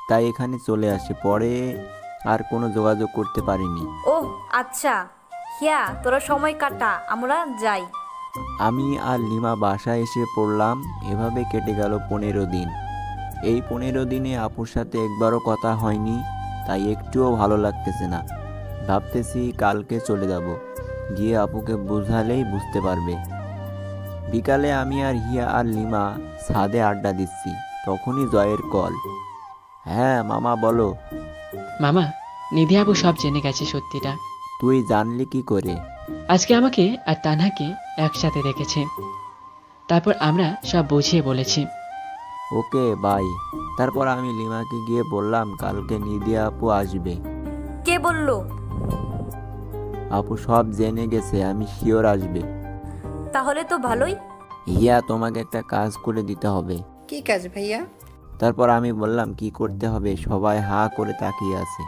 তাই এখানে চলে আসে। পরে আর কোনো যোগাযোগ করতে পারিনি। ওহ আচ্ছা, হিয়া তোরা সময় কাটা, আমরা যাই। আমি আর লিমা বাসায় এসে পড়লাম। এভাবে কেটে গেল 15 দিন। এই 15 দিনে আপুর সাথে একবারও কথা হয়নি, তাই একটুও ভালো লাগতেছে না। ভাবতেছি কালকে চলে যাব, গিয়ে আপুকে বোঝালেই বুঝতে পারবে। বিকালে আমি আর হিয়া আর লিমা ছাদে আড্ডা দিচ্ছি, তখনই জয়ের কল। হ্যাঁ মামা, বলো। মামা, নিধি আপু সব জেনে গেছে সত্যিটা। তুই জানলি কি করে? আজকে আমাকে আর তানহাকে একসাথে দেখেছে, তারপর আমরা সব বুঝিয়ে বলেছি। Okay bye. তারপর আমি লিমাকে গিয়ে বললাম কালকে নিধি আপু আসবে। কে বললো? আপু সব জেনে গেছে, আমি শিওর আসবে। তাহলে তো ভালোই। হিয়া, তোমাকে একটা কাজ করে দিতে হবে। কি কাজ ভাইয়া? তারপর আমি বললাম কি করতে হবে। সবাই হা করে তাকিয়ে আছে।